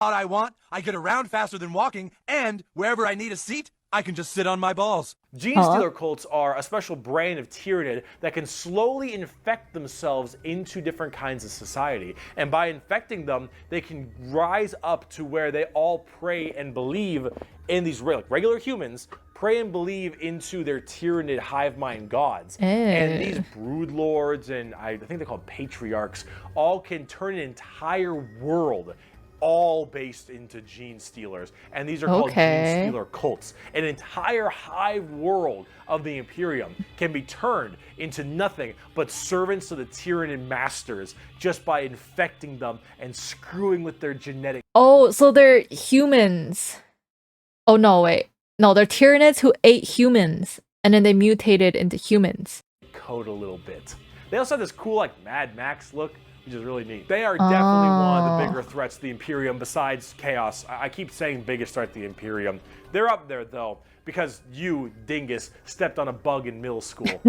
What I want, I get around faster than walking, and wherever I need a seat, I can just sit on my balls. Gene Stealer cults are a special brand of Tyranid that can slowly infect themselves into different kinds of society. And by infecting them, they can rise up to where they all pray and believe in these regular humans, pray and believe into their Tyranid hive mind gods. And these brood lords and I think they're called patriarchs all can turn an entire world all based into Gene Stealers. And these are called Gene Stealer cults. An entire hive world of the Imperium can be turned into nothing but servants to the Tyranid masters just by infecting them and screwing with their genetic. Oh, so they're humans. Oh no, wait. No, they're Tyranids who ate humans and then they mutated into humans. Code a little bit. They also have this cool like Mad Max look, which is really neat. They are definitely one of the bigger threats to the Imperium besides Chaos. I keep saying biggest threat to the Imperium. They're up there though. because you, dingus, stepped on a bug in middle school.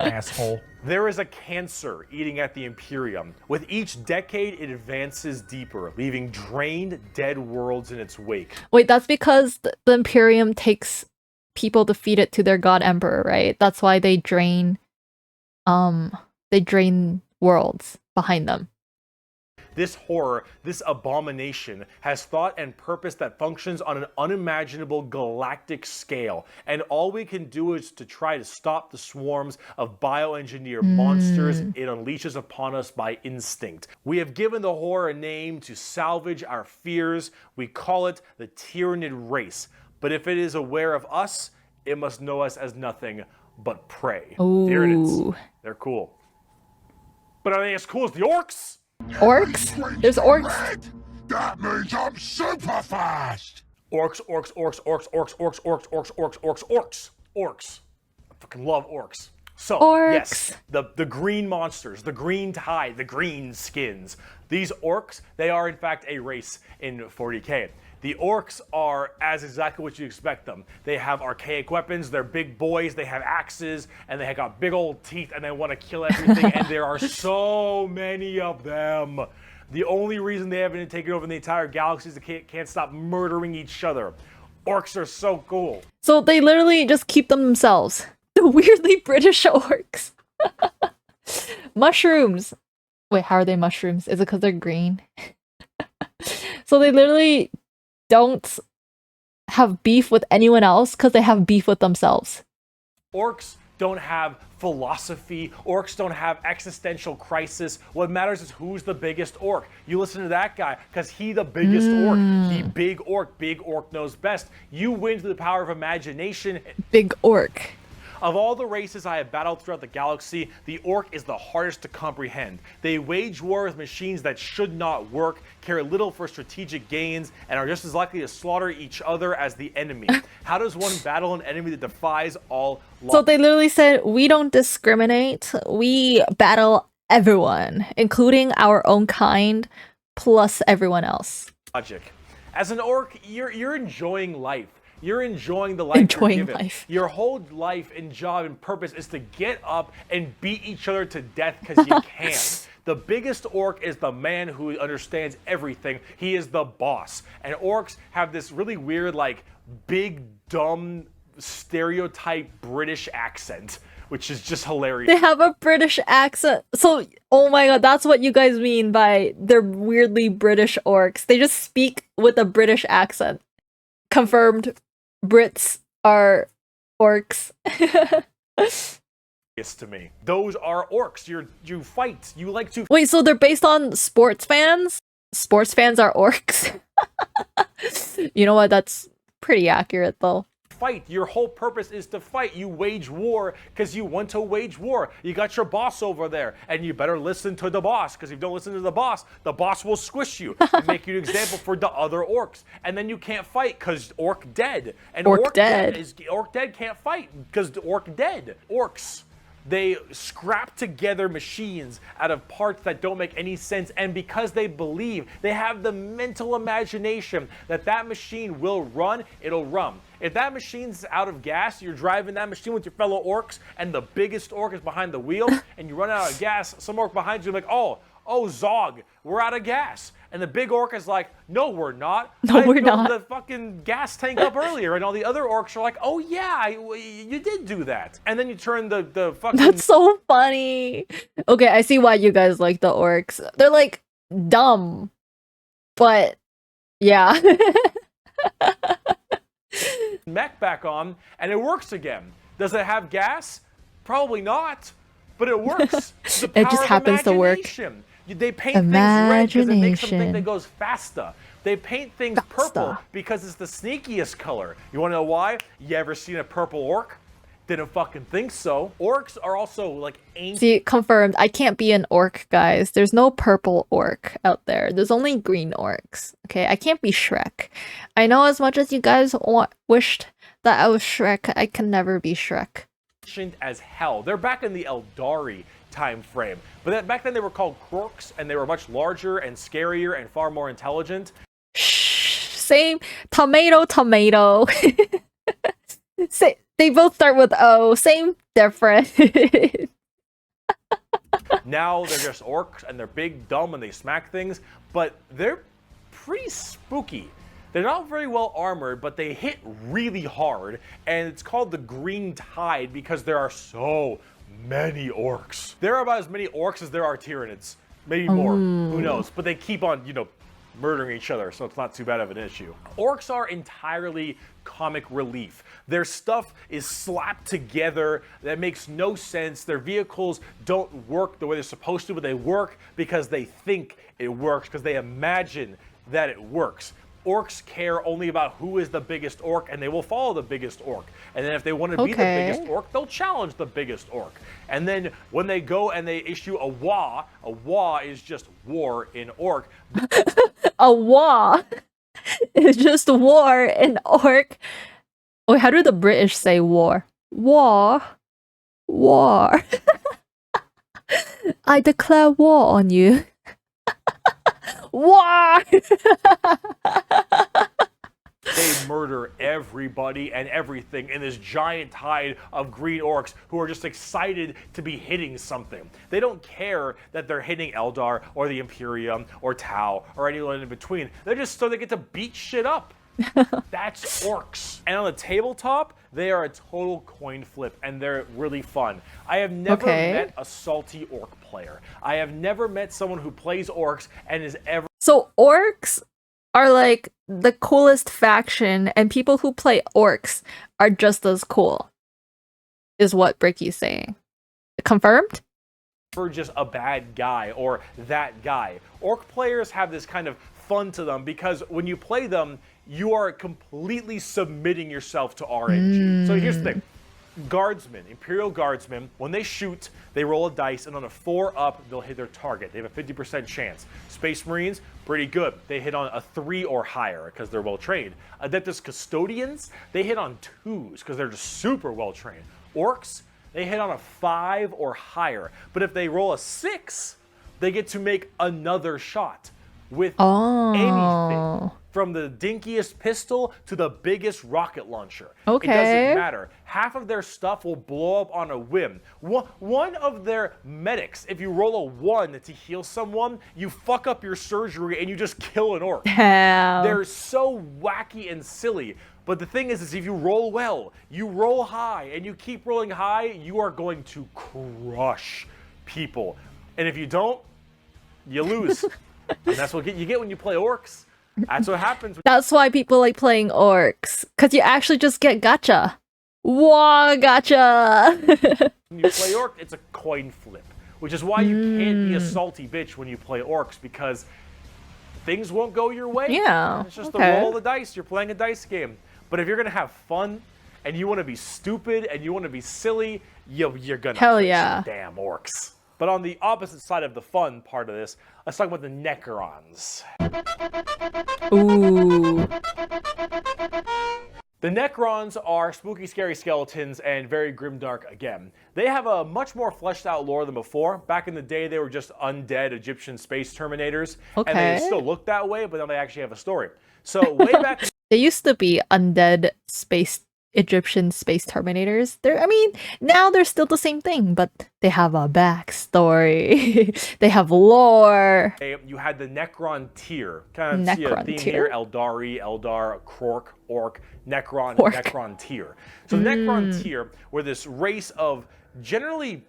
Asshole. There is a cancer eating at the Imperium. With each decade, it advances deeper, leaving drained, dead worlds in its wake. Wait, that's because the Imperium takes people to feed it to their god emperor, right? That's why they drain worlds behind them. This horror, this abomination, has thought and purpose that functions on an unimaginable galactic scale. And all we can do is to try to stop the swarms of bioengineered monsters it unleashes upon us by instinct. We have given the horror a name to salvage our fears. We call it the Tyrannid race. But if it is aware of us, it must know us as nothing but prey. Tyranids, they're cool. But are they as cool as the orcs? Orcs? There's orcs. That means I'm super fast. Orcs. I fucking love orcs. So, Orcs. yes, the green monsters, the green tide, the green skins. These orcs, they are in fact a race in 40k. The orcs are as exactly what you expect them. They have archaic weapons, they're big boys, they have axes, and they have got big old teeth, and they want to kill everything, and there are so many of them. The only reason they haven't taken over the entire galaxy is they can't stop murdering each other. Orcs are so cool. So they literally just keep them themselves. The weirdly British orcs. Mushrooms. Wait, how are they mushrooms? Is it because they're green? So they literally don't have beef with anyone else because they have beef with themselves. Orcs don't have philosophy. Orcs don't have existential crisis. What matters is who's the biggest orc. You listen to that guy because he the biggest orc. He big orc. Big orc knows best. You win through the power of imagination. Big orc. Of all the races I have battled throughout the galaxy, the orc is the hardest to comprehend. They wage war with machines that should not work, care little for strategic gains, and are just as likely to slaughter each other as the enemy. How does one battle an enemy that defies all law? So they literally said, we don't discriminate. We battle everyone, including our own kind, plus everyone else. Logic. As an orc, you're enjoying life. You're enjoying the life you're given. Life. Your whole life and job and purpose is to get up and beat each other to death because you can. The biggest orc is the man who understands everything. He is the boss. And orcs have this really weird, like, big, dumb, stereotype British accent, which is just hilarious. They have a British accent. So, oh my god, that's what you guys mean by they're weirdly British orcs. They just speak with a British accent. Confirmed. Brits are orcs. To me, those are orcs. You fight. You like to. Wait, so they're based on sports fans? Sports fans are orcs. You know what? That's pretty accurate, though. Fight. Your whole purpose is to fight. You wage war because you want to wage war. You got your boss over there, and you better listen to the boss, because if you don't listen to the boss will squish you and make you an example for the other orcs. And then you can't fight because orc dead. And orc dead can't fight because orc dead. Orcs. They scrap together machines out of parts that don't make any sense, and because they believe, they have the mental imagination that that machine will run, it'll run. If that machine's out of gas, you're driving that machine with your fellow orcs, and the biggest orc is behind the wheel, and you run out of gas, some orc behind you like, oh, Zog, we're out of gas. And the big orc is like, no, we're not. No, we're not. I filled the fucking gas tank up earlier. And all the other orcs are like, oh yeah, you did do that. And then you turn the fucking... That's so funny. Okay, I see why you guys like the orcs. They're like dumb. But yeah. mech back on, and it works again. Does it have gas? Probably not. But it works. It just happens to work. They paint things red because it makes them think that goes faster. They paint things purple because it's the sneakiest color. You want to know why? You ever seen a purple orc? Didn't fucking think so. Orcs are also like ancient. See, confirmed. I can't be an orc, guys. There's no purple orc out there. There's only green orcs. Okay, I can't be Shrek. I know as much as you guys wished that I was Shrek, I can never be Shrek. As hell. They're back in the Eldari time frame. But back then they were called Krorks, and they were much larger and scarier and far more intelligent. Shh, same. Tomato. They both start with O. Same, different. Now they're just orcs and they're big, dumb, and they smack things, but they're pretty spooky. They're not very well armored, but they hit really hard, and it's called the Green Tide because there are so many orcs. There are about as many orcs as there are Tyranids. Maybe more, who knows? But they keep on, murdering each other, so it's not too bad of an issue. Orcs are entirely comic relief. Their stuff is slapped together that makes no sense. Their vehicles don't work the way they're supposed to, but they work because they think it works, because they imagine that it works. Orcs care only about who is the biggest orc, and they will follow the biggest orc. And then if they want to be the biggest orc, they'll challenge the biggest orc. And then when they go and they issue a wa is just war in orc. A wa is just war in orc. Wait, how do the British say war? War. War. I declare war on you. War! They murder everybody and everything in this giant tide of green orcs who are just excited to be hitting something. They don't care that they're hitting Eldar or the Imperium or Tau or anyone in between. They're just so they get to beat shit up. That's orcs. And on the tabletop, they are a total coin flip, and they're really fun. I have never met a salty orc player. I have never met someone who plays orcs and is ever... So orcs are like the coolest faction, and people who play orcs are just as cool, is what Bricky's saying. Confirmed? For just a bad guy or that guy. Orc players have this kind of fun to them because when you play them, you are completely submitting yourself to RNG. So here's the thing. Guardsmen, Imperial Guardsmen, when they shoot, they roll a dice, and on a 4 up, they'll hit their target. They have a 50% chance. Space Marines, pretty good. They hit on a 3 or higher because they're well trained. Adeptus Custodians, they hit on 2s because they're just super well trained. Orcs, they hit on a 5 or higher. But if they roll a 6, they get to make another shot with anything. From the dinkiest pistol to the biggest rocket launcher. It doesn't matter. Half of their stuff will blow up on a whim. One of their medics, if you roll a 1 to heal someone, you fuck up your surgery and you just kill an orc. They're so wacky and silly. But the thing is if you roll well, you roll high, and you keep rolling high, you are going to crush people. And if you don't, you lose. And that's what you get when you play orcs. That's what happens. That's why people like playing orcs, because you actually just get gacha. Whoa, gacha! When you play orc, it's a coin flip, which is why you can't be a salty bitch when you play orcs, because things won't go your way. Yeah, it's just the roll of the dice. You're playing a dice game. But if you're gonna have fun, and you want to be stupid, and you want to be silly, you're gonna play some damn orcs. But on the opposite side of the fun part of this, let's talk about the Necrons. Ooh. The Necrons are spooky, scary skeletons and very grimdark again. They have a much more fleshed out lore than before. Back in the day, they were just undead Egyptian space terminators. And they still look that way, but now they actually have a story. So way back... They used to be undead Egyptian space terminators. Now they're still the same thing, but they have a backstory. They have lore. You had the Necron tier. Kind of see a theme here. Eldari, Eldar, Krork, Orc, Necron, Necron tier. So the Necron tier were this race of generally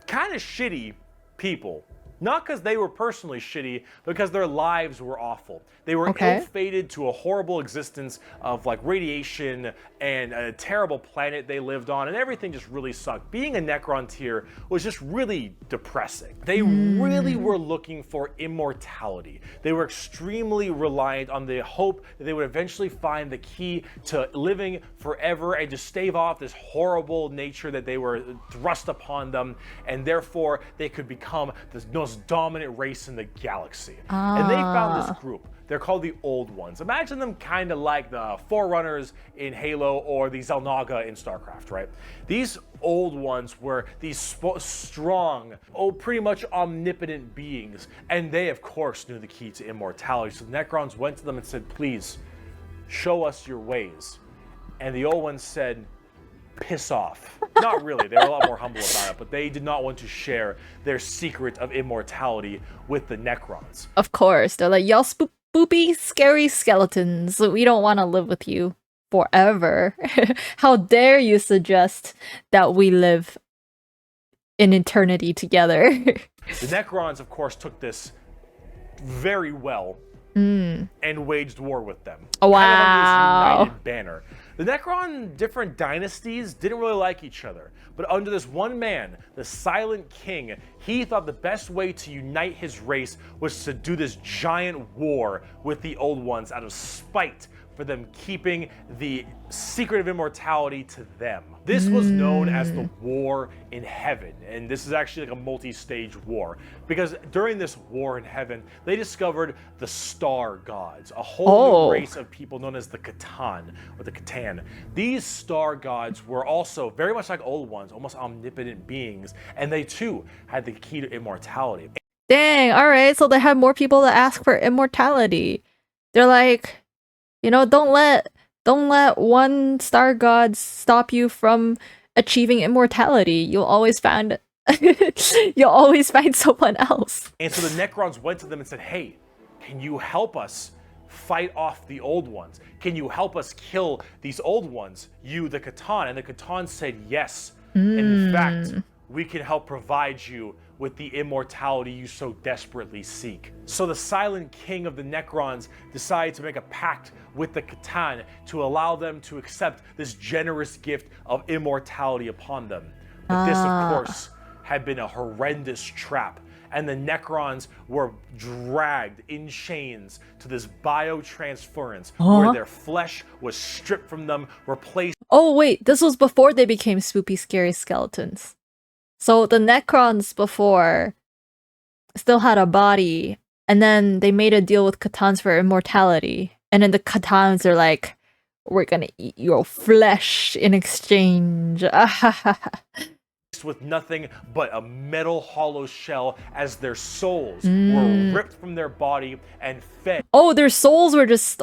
kind of shitty people. Not because they were personally shitty, but because their lives were awful. They were ill-fated to a horrible existence of like radiation and a terrible planet they lived on, and everything just really sucked. Being a Necron tier was just really depressing. They really were looking for immortality. They were extremely reliant on the hope that they would eventually find the key to living forever and just stave off this horrible nature that they were thrust upon them, and therefore they could become the most dominant race in the galaxy. And they found this group. They're called the Old Ones. Imagine them kind of like the Forerunners in Halo or the Xel'Naga in StarCraft, right? These Old Ones were these strong, pretty much omnipotent beings, and they, of course, knew the key to immortality. So the Necrons went to them and said, please, show us your ways. And the old ones said, piss off. Not really, they were a lot more humble about it, but they did not want to share their secret of immortality with the Necrons. Of course, they're like, y'all spoopy, scary skeletons. We don't want to live with you forever. How dare you suggest that we live in eternity together? The Necrons, of course, took this very well and waged war with them. Wow. Kind of under this united banner. The Necron different dynasties didn't really like each other, but under this one man, the Silent King, he thought the best way to unite his race was to do this giant war with the Old Ones out of spite for them keeping the secret of immortality to them. This was known as the War in Heaven, and this is actually like a multi-stage war, because during this war in heaven, they discovered the Star Gods, a whole new race of people known as the Catan, or the Catan. These Star Gods were also very much like Old Ones, almost omnipotent beings, and they too had the key to immortality. Dang, alright, so they have more people to ask for immortality. They're like, you know, don't let one star god stop you from achieving immortality. You'll always find someone else. And so the Necrons went to them and said, hey, can you help us fight off the Old Ones? Can you help us kill these Old Ones, you, the Catan? And the Catan said yes. And in fact, we can help provide you with the immortality you so desperately seek. So the Silent King of the Necrons decided to make a pact with the Catan to allow them to accept this generous gift of immortality upon them. But this, of course, had been a horrendous trap, and the Necrons were dragged in chains to this biotransference where their flesh was stripped from them, replaced. Oh wait, this was before they became spoopy, scary skeletons. So the Necrons before still had a body, and then they made a deal with Catans for immortality. And then the Catans are like, we're gonna eat your flesh in exchange. With nothing but a metal hollow shell as their souls were ripped from their body and fed. Oh, their souls were just...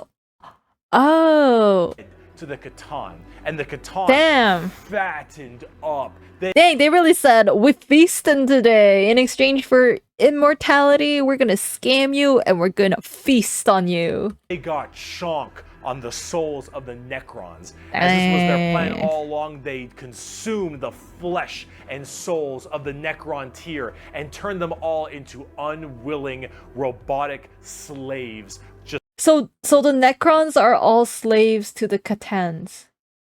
Oh. To the Catan. And the Catan fattened up. Dang, they really said, we're feasting today. In exchange for immortality, we're gonna scam you and we're gonna feast on you. They got chonk on the souls of the Necrons. As this was their plan all along, they consumed the flesh and souls of the Necron tier and turned them all into unwilling robotic slaves. So the Necrons are all slaves to the Catans.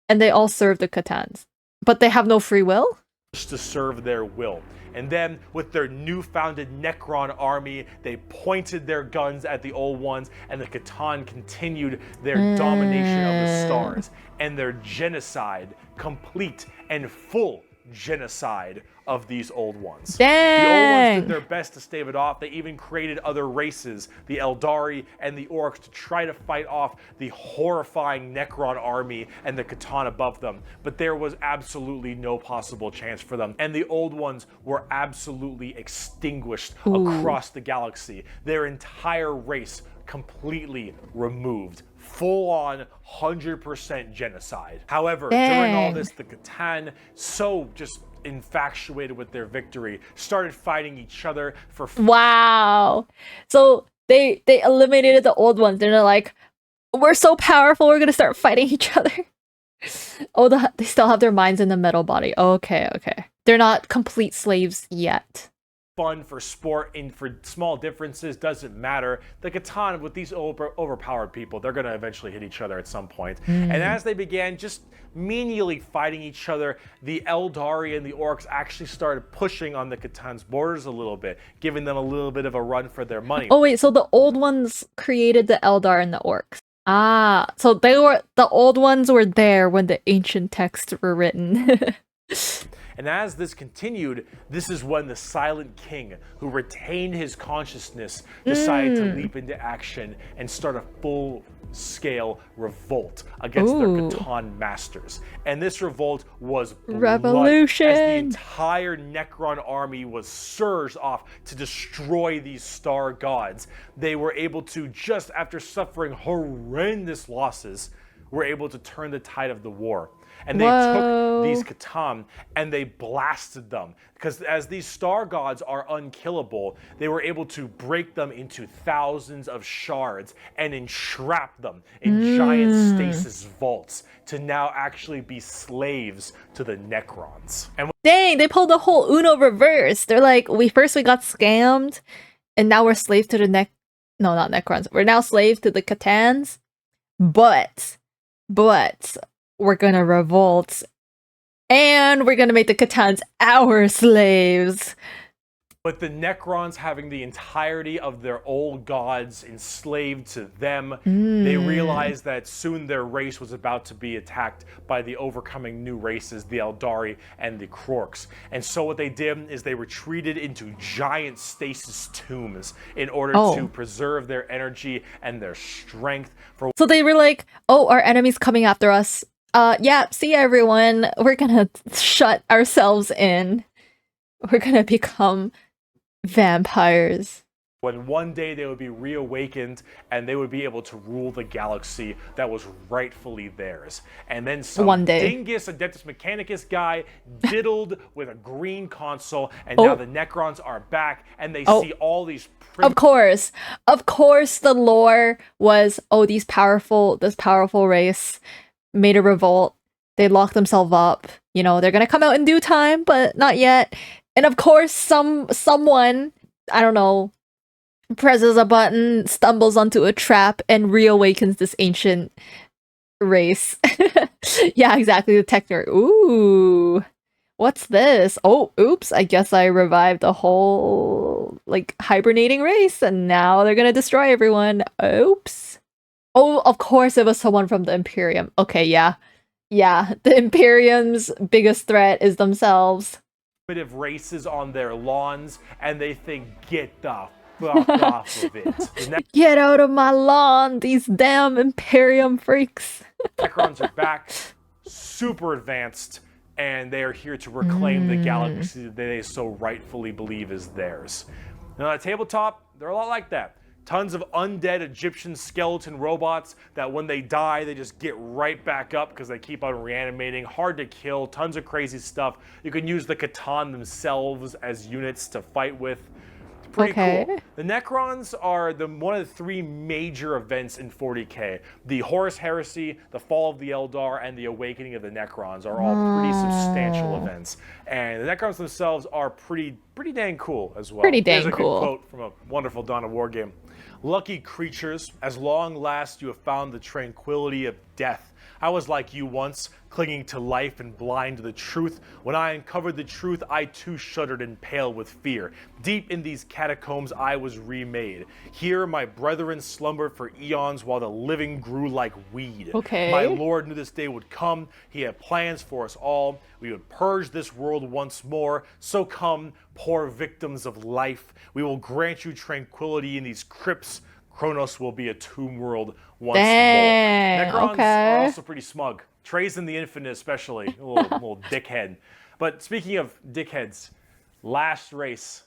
And they all serve the Catans. But they have no free will? Just to serve their will. And then, with their new-founded Necron army, they pointed their guns at the Old Ones, and the Catan continued their domination of the stars. And their genocide, complete and full genocide of these Old Ones. Dang. The Old Ones did their best to stave it off. They even created other races, the Eldari and the Orcs, to try to fight off the horrifying Necron army and the Catan above them. But there was absolutely no possible chance for them. And the Old Ones were absolutely extinguished across the galaxy. Their entire race completely removed. Full-on 100% genocide. However, during all this, the Catan, so just infatuated with their victory, started fighting each other for... Wow. So they eliminated the Old Ones, and they're like, we're so powerful, we're gonna start fighting each other. Oh, they still have their minds in the metal body. Okay. They're not complete slaves yet. Fun for sport and for small differences doesn't matter. The Catan, with these overpowered people, they're going to eventually hit each other at some point. And as they began just menially fighting each other, the Eldari and the Orcs actually started pushing on the Catan's borders a little bit, giving them a little bit of a run for their money. Oh wait, so the Old Ones created the Eldar and the Orcs. Ah, so the Old Ones were there when the ancient texts were written. And as this continued, this is when the Silent King, who retained his consciousness, decided to leap into action and start a full-scale revolt against their Catan masters. And this revolt was revolution, as the entire Necron army was surged off to destroy these star gods. They were able to, just after suffering horrendous losses, were able to turn the tide of the war. And they Whoa. took these Catan and they blasted them. Because as these star gods are unkillable, they were able to break them into thousands of shards and entrap them in giant stasis vaults to now actually be slaves to the Necrons. And Dang, they pulled the whole Uno reverse. They're like, we got scammed, and now we're slaves to the no, not Necrons. We're now slaves to the Catans, but we're gonna revolt, and we're gonna make the Catans our slaves. But the Necrons, having the entirety of their old gods enslaved to them, they realized that soon their race was about to be attacked by the overcoming new races, the Eldari and the Krorks. And so what they did is they retreated into giant stasis tombs in order to preserve their energy and their strength. So they were like, oh, our enemy's coming after us. Yeah, see everyone, we're gonna shut ourselves in. We're gonna become vampires. When one day they would be reawakened and they would be able to rule the galaxy that was rightfully theirs. And then some dingus Adeptus Mechanicus guy diddled with a green console, and now the Necrons are back and they see all these Of course the lore was, this powerful race made a revolt. They locked themselves up. You know, they're gonna come out in due time, but not yet. And of course, someone, I don't know, presses a button, stumbles onto a trap, and reawakens this ancient race. Yeah, exactly. The Techner. Ooh, what's this? Oh, oops. I guess I revived a whole, like, hibernating race, and now they're gonna destroy everyone. Oops. Oh, of course it was someone from the Imperium. Okay, yeah. Yeah, the Imperium's biggest threat is themselves. Races on their lawns, and they think, get the fuck off of it. Get out of my lawn, these damn Imperium freaks. Necrons are back, super advanced, and they are here to reclaim the galaxy that they so rightfully believe is theirs. Now, at tabletop, they're a lot like that. Tons of undead Egyptian skeleton robots that when they die, they just get right back up because they keep on reanimating. Hard to kill, tons of crazy stuff. You can use the Catan themselves as units to fight with. It's pretty cool. The Necrons are one of the three major events in 40k. The Horus Heresy, the Fall of the Eldar, and the Awakening of the Necrons are all pretty substantial events. And the Necrons themselves are pretty dang cool as well. Pretty dang There's a cool. good quote from a wonderful Dawn of War game. Lucky creatures, as long last you have found the tranquility of death. I was like you once, clinging to life and blind to the truth. When I uncovered the truth, I too shuddered and paled with fear. Deep in these catacombs, I was remade. Here, my brethren slumbered for eons while the living grew like weed. My Lord knew this day would come. He had plans for us all. We would purge this world once more. So come, poor victims of life. We will grant you tranquility in these crypts. Kronos will be a tomb world once more. Necrons are also pretty smug. Trazen the Infinite especially, a little dickhead. But speaking of dickheads, last race,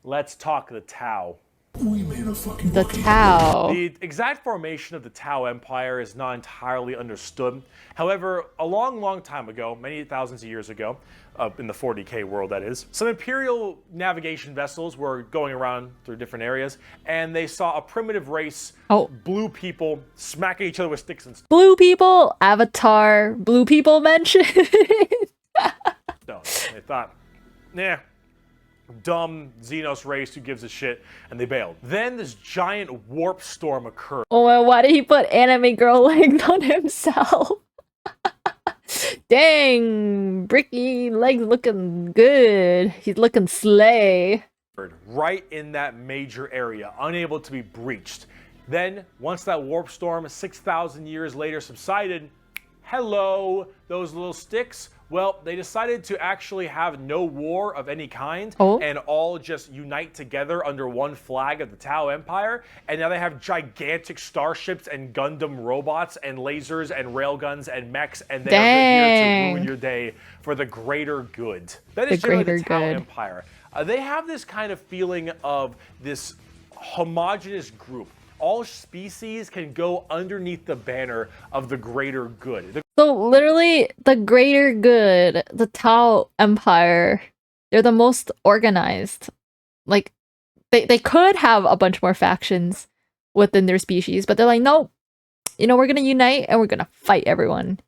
let's talk the Tau. The Tau. The exact formation of the Tau Empire is not entirely understood. However, a long time ago, many thousands of years ago, in the 40k world that is, some Imperial navigation vessels were going around through different areas, and they saw a primitive race, blue people, smacking each other with sticks and stuff. Blue people? Avatar. Blue people mentioned. So they thought, nah. Dumb Xenos race, who gives a shit, and they bailed. Then this giant warp storm occurred. Oh, and why did he put anime girl legs on himself? Dang, Bricky legs looking good. He's looking slay. Right in that major area, unable to be breached. Then, once that warp storm 6,000 years later subsided, hello, those little sticks. Well, they decided to actually have no war of any kind and all just unite together under one flag of the Tau Empire. And now they have gigantic starships and Gundam robots and lasers and railguns and mechs, and they are here to ruin your day for the greater good. That is generally the Tau Empire. They have this kind of feeling of this homogenous group. all species can go underneath the banner of the greater good. So literally, the greater good, the Tao Empire, they're the most organized. Like, they could have a bunch more factions within their species, but they're like, nope, you know, we're gonna unite and we're gonna fight everyone.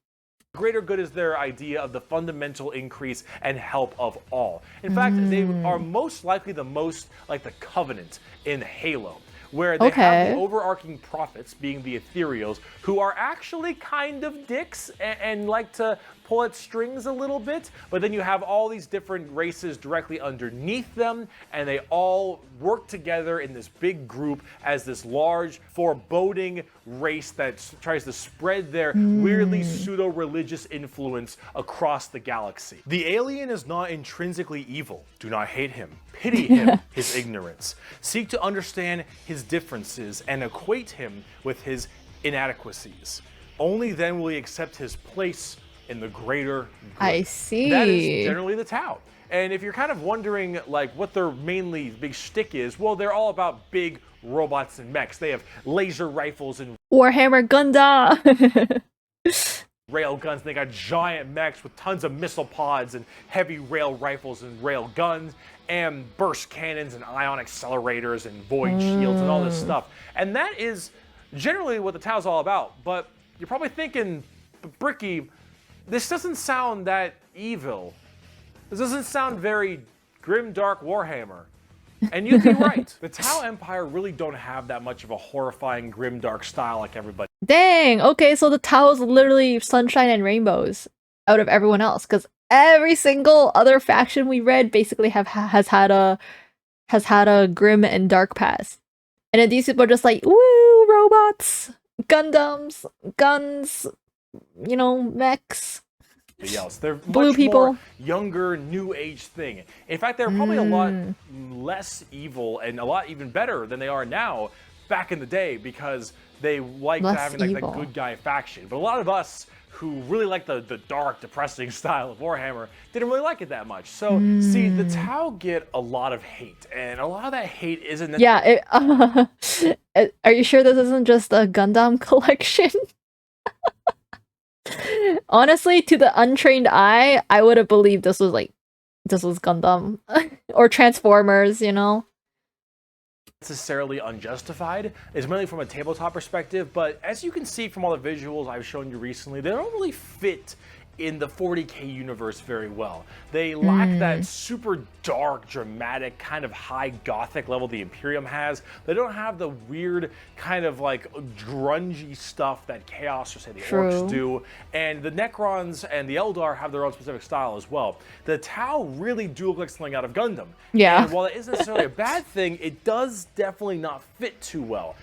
Greater good is their idea of the fundamental increase and help of all. In fact, they are most likely the most like the Covenant in Halo, where they have the overarching prophets, being the ethereals, who are actually kind of dicks and like to pull at strings a little bit, but then you have all these different races directly underneath them, and they all work together in this big group as this large, foreboding race that tries to spread their weirdly pseudo-religious influence across the galaxy. The alien is not intrinsically evil. Do not hate him. Pity him, his ignorance. Seek to understand his differences and equate him with his inadequacies. Only then will he accept his place in the greater good. I see. That is generally the Tau. And if you're kind of wondering like what their mainly big shtick is, well, they're all about big robots and mechs. They have laser rifles and Warhammer Gundam. rail guns. They got giant mechs with tons of missile pods and heavy rail rifles and rail guns and burst cannons and ion accelerators and void shields and all this stuff. And that is generally what the Tau's all about. But you're probably thinking, Bricky, this doesn't sound that evil. This doesn't sound very grim, dark Warhammer. And you'd be right. The Tau Empire really don't have that much of a horrifying, grim, dark style like everybody. Dang, okay, so the Tau is literally sunshine and rainbows out of everyone else, because every single other faction we read basically has had a grim and dark past. And then these people are just like, woo, robots, Gundams, guns, you know, mechs. Else. They're Blue much people. more younger, new age thing. In fact, they're probably a lot less evil and a lot even better than they are now back in the day, because they liked Less having like evil. the good guy faction. But a lot of us who really like the dark, depressing style of Warhammer didn't really like it that much. So see, the Tau get a lot of hate, and a lot of that hate isn't. Yeah, are you sure this isn't just a Gundam collection? Honestly, to the untrained eye, I would have believed this was Gundam or Transformers, you know? Necessarily unjustified. It's mainly from a tabletop perspective, but as you can see from all the visuals I've shown you recently, they don't really fit in the 40K universe very well. They lack that super dark, dramatic, kind of high gothic level the Imperium has. They don't have the weird kind of like grungy stuff that Chaos or say the Orcs do. And the Necrons and the Eldar have their own specific style as well. The Tau really do look like something out of Gundam. Yeah. And while it isn't necessarily a bad thing, it does definitely not fit too well.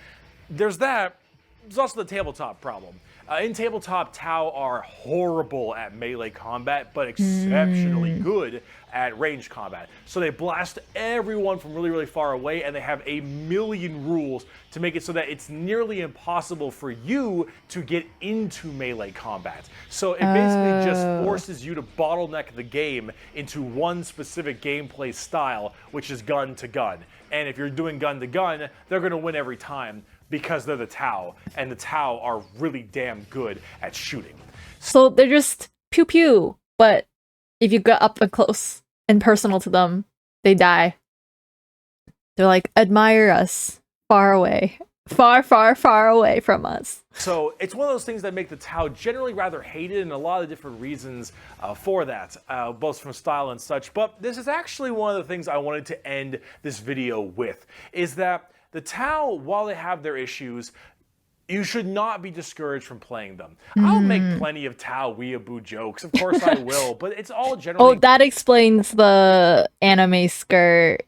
There's that. There's also the tabletop problem. In tabletop, Tau are horrible at melee combat, but exceptionally good at range combat. So they blast everyone from really, really far away, and they have a million rules to make it so that it's nearly impossible for you to get into melee combat. So it basically just forces you to bottleneck the game into one specific gameplay style, which is gun to gun. And if you're doing gun to gun, they're going to win every time, because they're the Tau, and the Tau are really damn good at shooting. So they're just pew pew, but if you get up and close and personal to them, they die. They're like, admire us, far away. Far, far, far away from us. So it's one of those things that make the Tau generally rather hated, and a lot of different reasons for that, both from style and such. But this is actually one of the things I wanted to end this video with, is that the Tau, while they have their issues, you should not be discouraged from playing them. I'll make plenty of Tau weeaboo jokes. Of course I will, but it's all generally... Oh, that explains the anime skirt.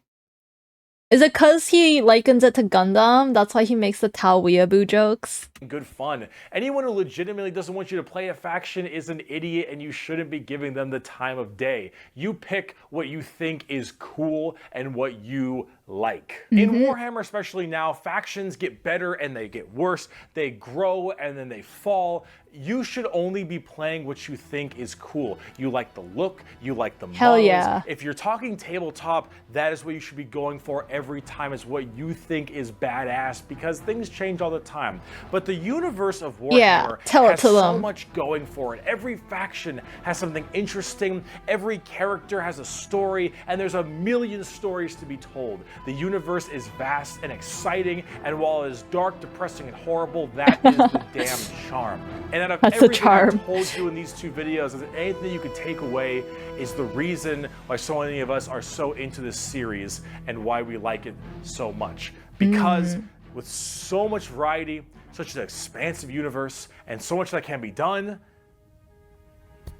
Is it because he likens it to Gundam? That's why he makes the Tau weeaboo jokes? Good fun. Anyone who legitimately doesn't want you to play a faction is an idiot, and you shouldn't be giving them the time of day. You pick what you think is cool and what you like. In Warhammer, especially now, factions get better and they get worse. They grow and then they fall. You should only be playing what you think is cool. You like the look, you like the Hell models. yeah. If you're talking tabletop, that is what you should be going for every time, is what you think is badass, because things change all the time. But the universe of Warhammer tell it has to so them. much going for it. Every faction has something interesting, every character has a story, and there's a million stories to be told. The universe is vast and exciting, and while it is dark, depressing, and horrible, that is the damn charm. And out of That's the everything charm. I've told you in these 2 videos, is anything you could take away is the reason why so many of us are so into this series and why we like it so much. Because with so much variety, such an expansive universe, and so much that can be done,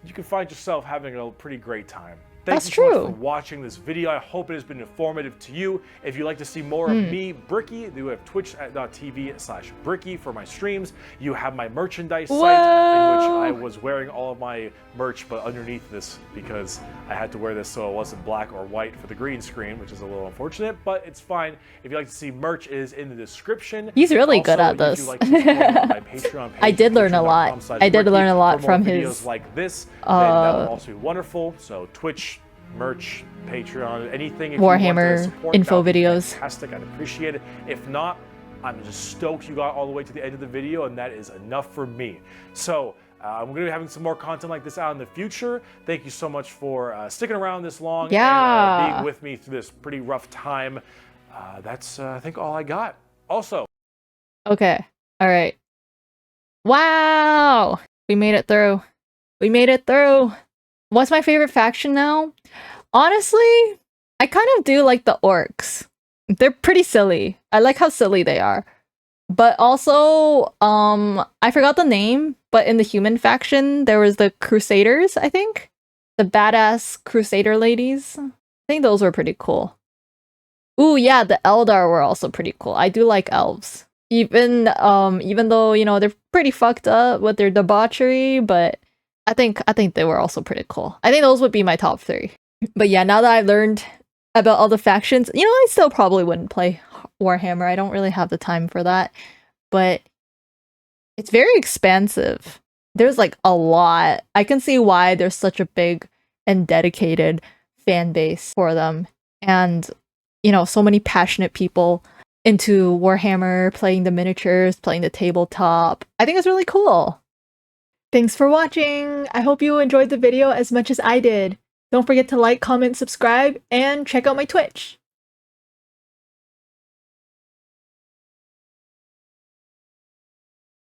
you can find yourself having a pretty great time. Thank That's you so much true. for watching this video. I hope it has been informative to you. If you'd like to see more of me, Bricky, you have twitch.tv/Bricky for my streams. You have my merchandise site, in which I was wearing all of my merch, but underneath this, because I had to wear this so it wasn't black or white for the green screen, which is a little unfortunate, but it's fine. If you'd like to see merch, it is in the description. He's really good Also, at this. if you'd like to support my Patreon page, I did learn a lot. I did learn a lot for more from videos his, like this, then that would also be wonderful. So Twitch, merch, Patreon, anything. If Warhammer you want to support, info that would be videos. fantastic. I'd appreciate it. If not, I'm just stoked you got all the way to the end of the video, and that is enough for me. So we're going to be having some more content like this out in the future. Thank you so much for sticking around this long and being with me through this pretty rough time. That's, I think, all I got. Also, Okay. All right. Wow. We made it through. We made it through. What's my favorite faction now? Honestly, I kind of do like the orcs. They're pretty silly. I like how silly they are. But also, I forgot the name, but in the human faction, there was the Crusaders, I think. The badass Crusader ladies. I think those were pretty cool. Ooh, yeah, the Eldar were also pretty cool. I do like elves. Even though, you know, they're pretty fucked up with their debauchery, but I think they were also pretty cool. I think those would be my top 3. But yeah, now that I've learned about all the factions, you know, I still probably wouldn't play Warhammer. I don't really have the time for that. But it's very expansive. There's like a lot. I can see why there's such a big and dedicated fan base for them. And, you know, so many passionate people into Warhammer, playing the miniatures, playing the tabletop. I think it's really cool. Thanks for watching! I hope you enjoyed the video as much as I did. Don't forget to like, comment, subscribe, and check out my Twitch.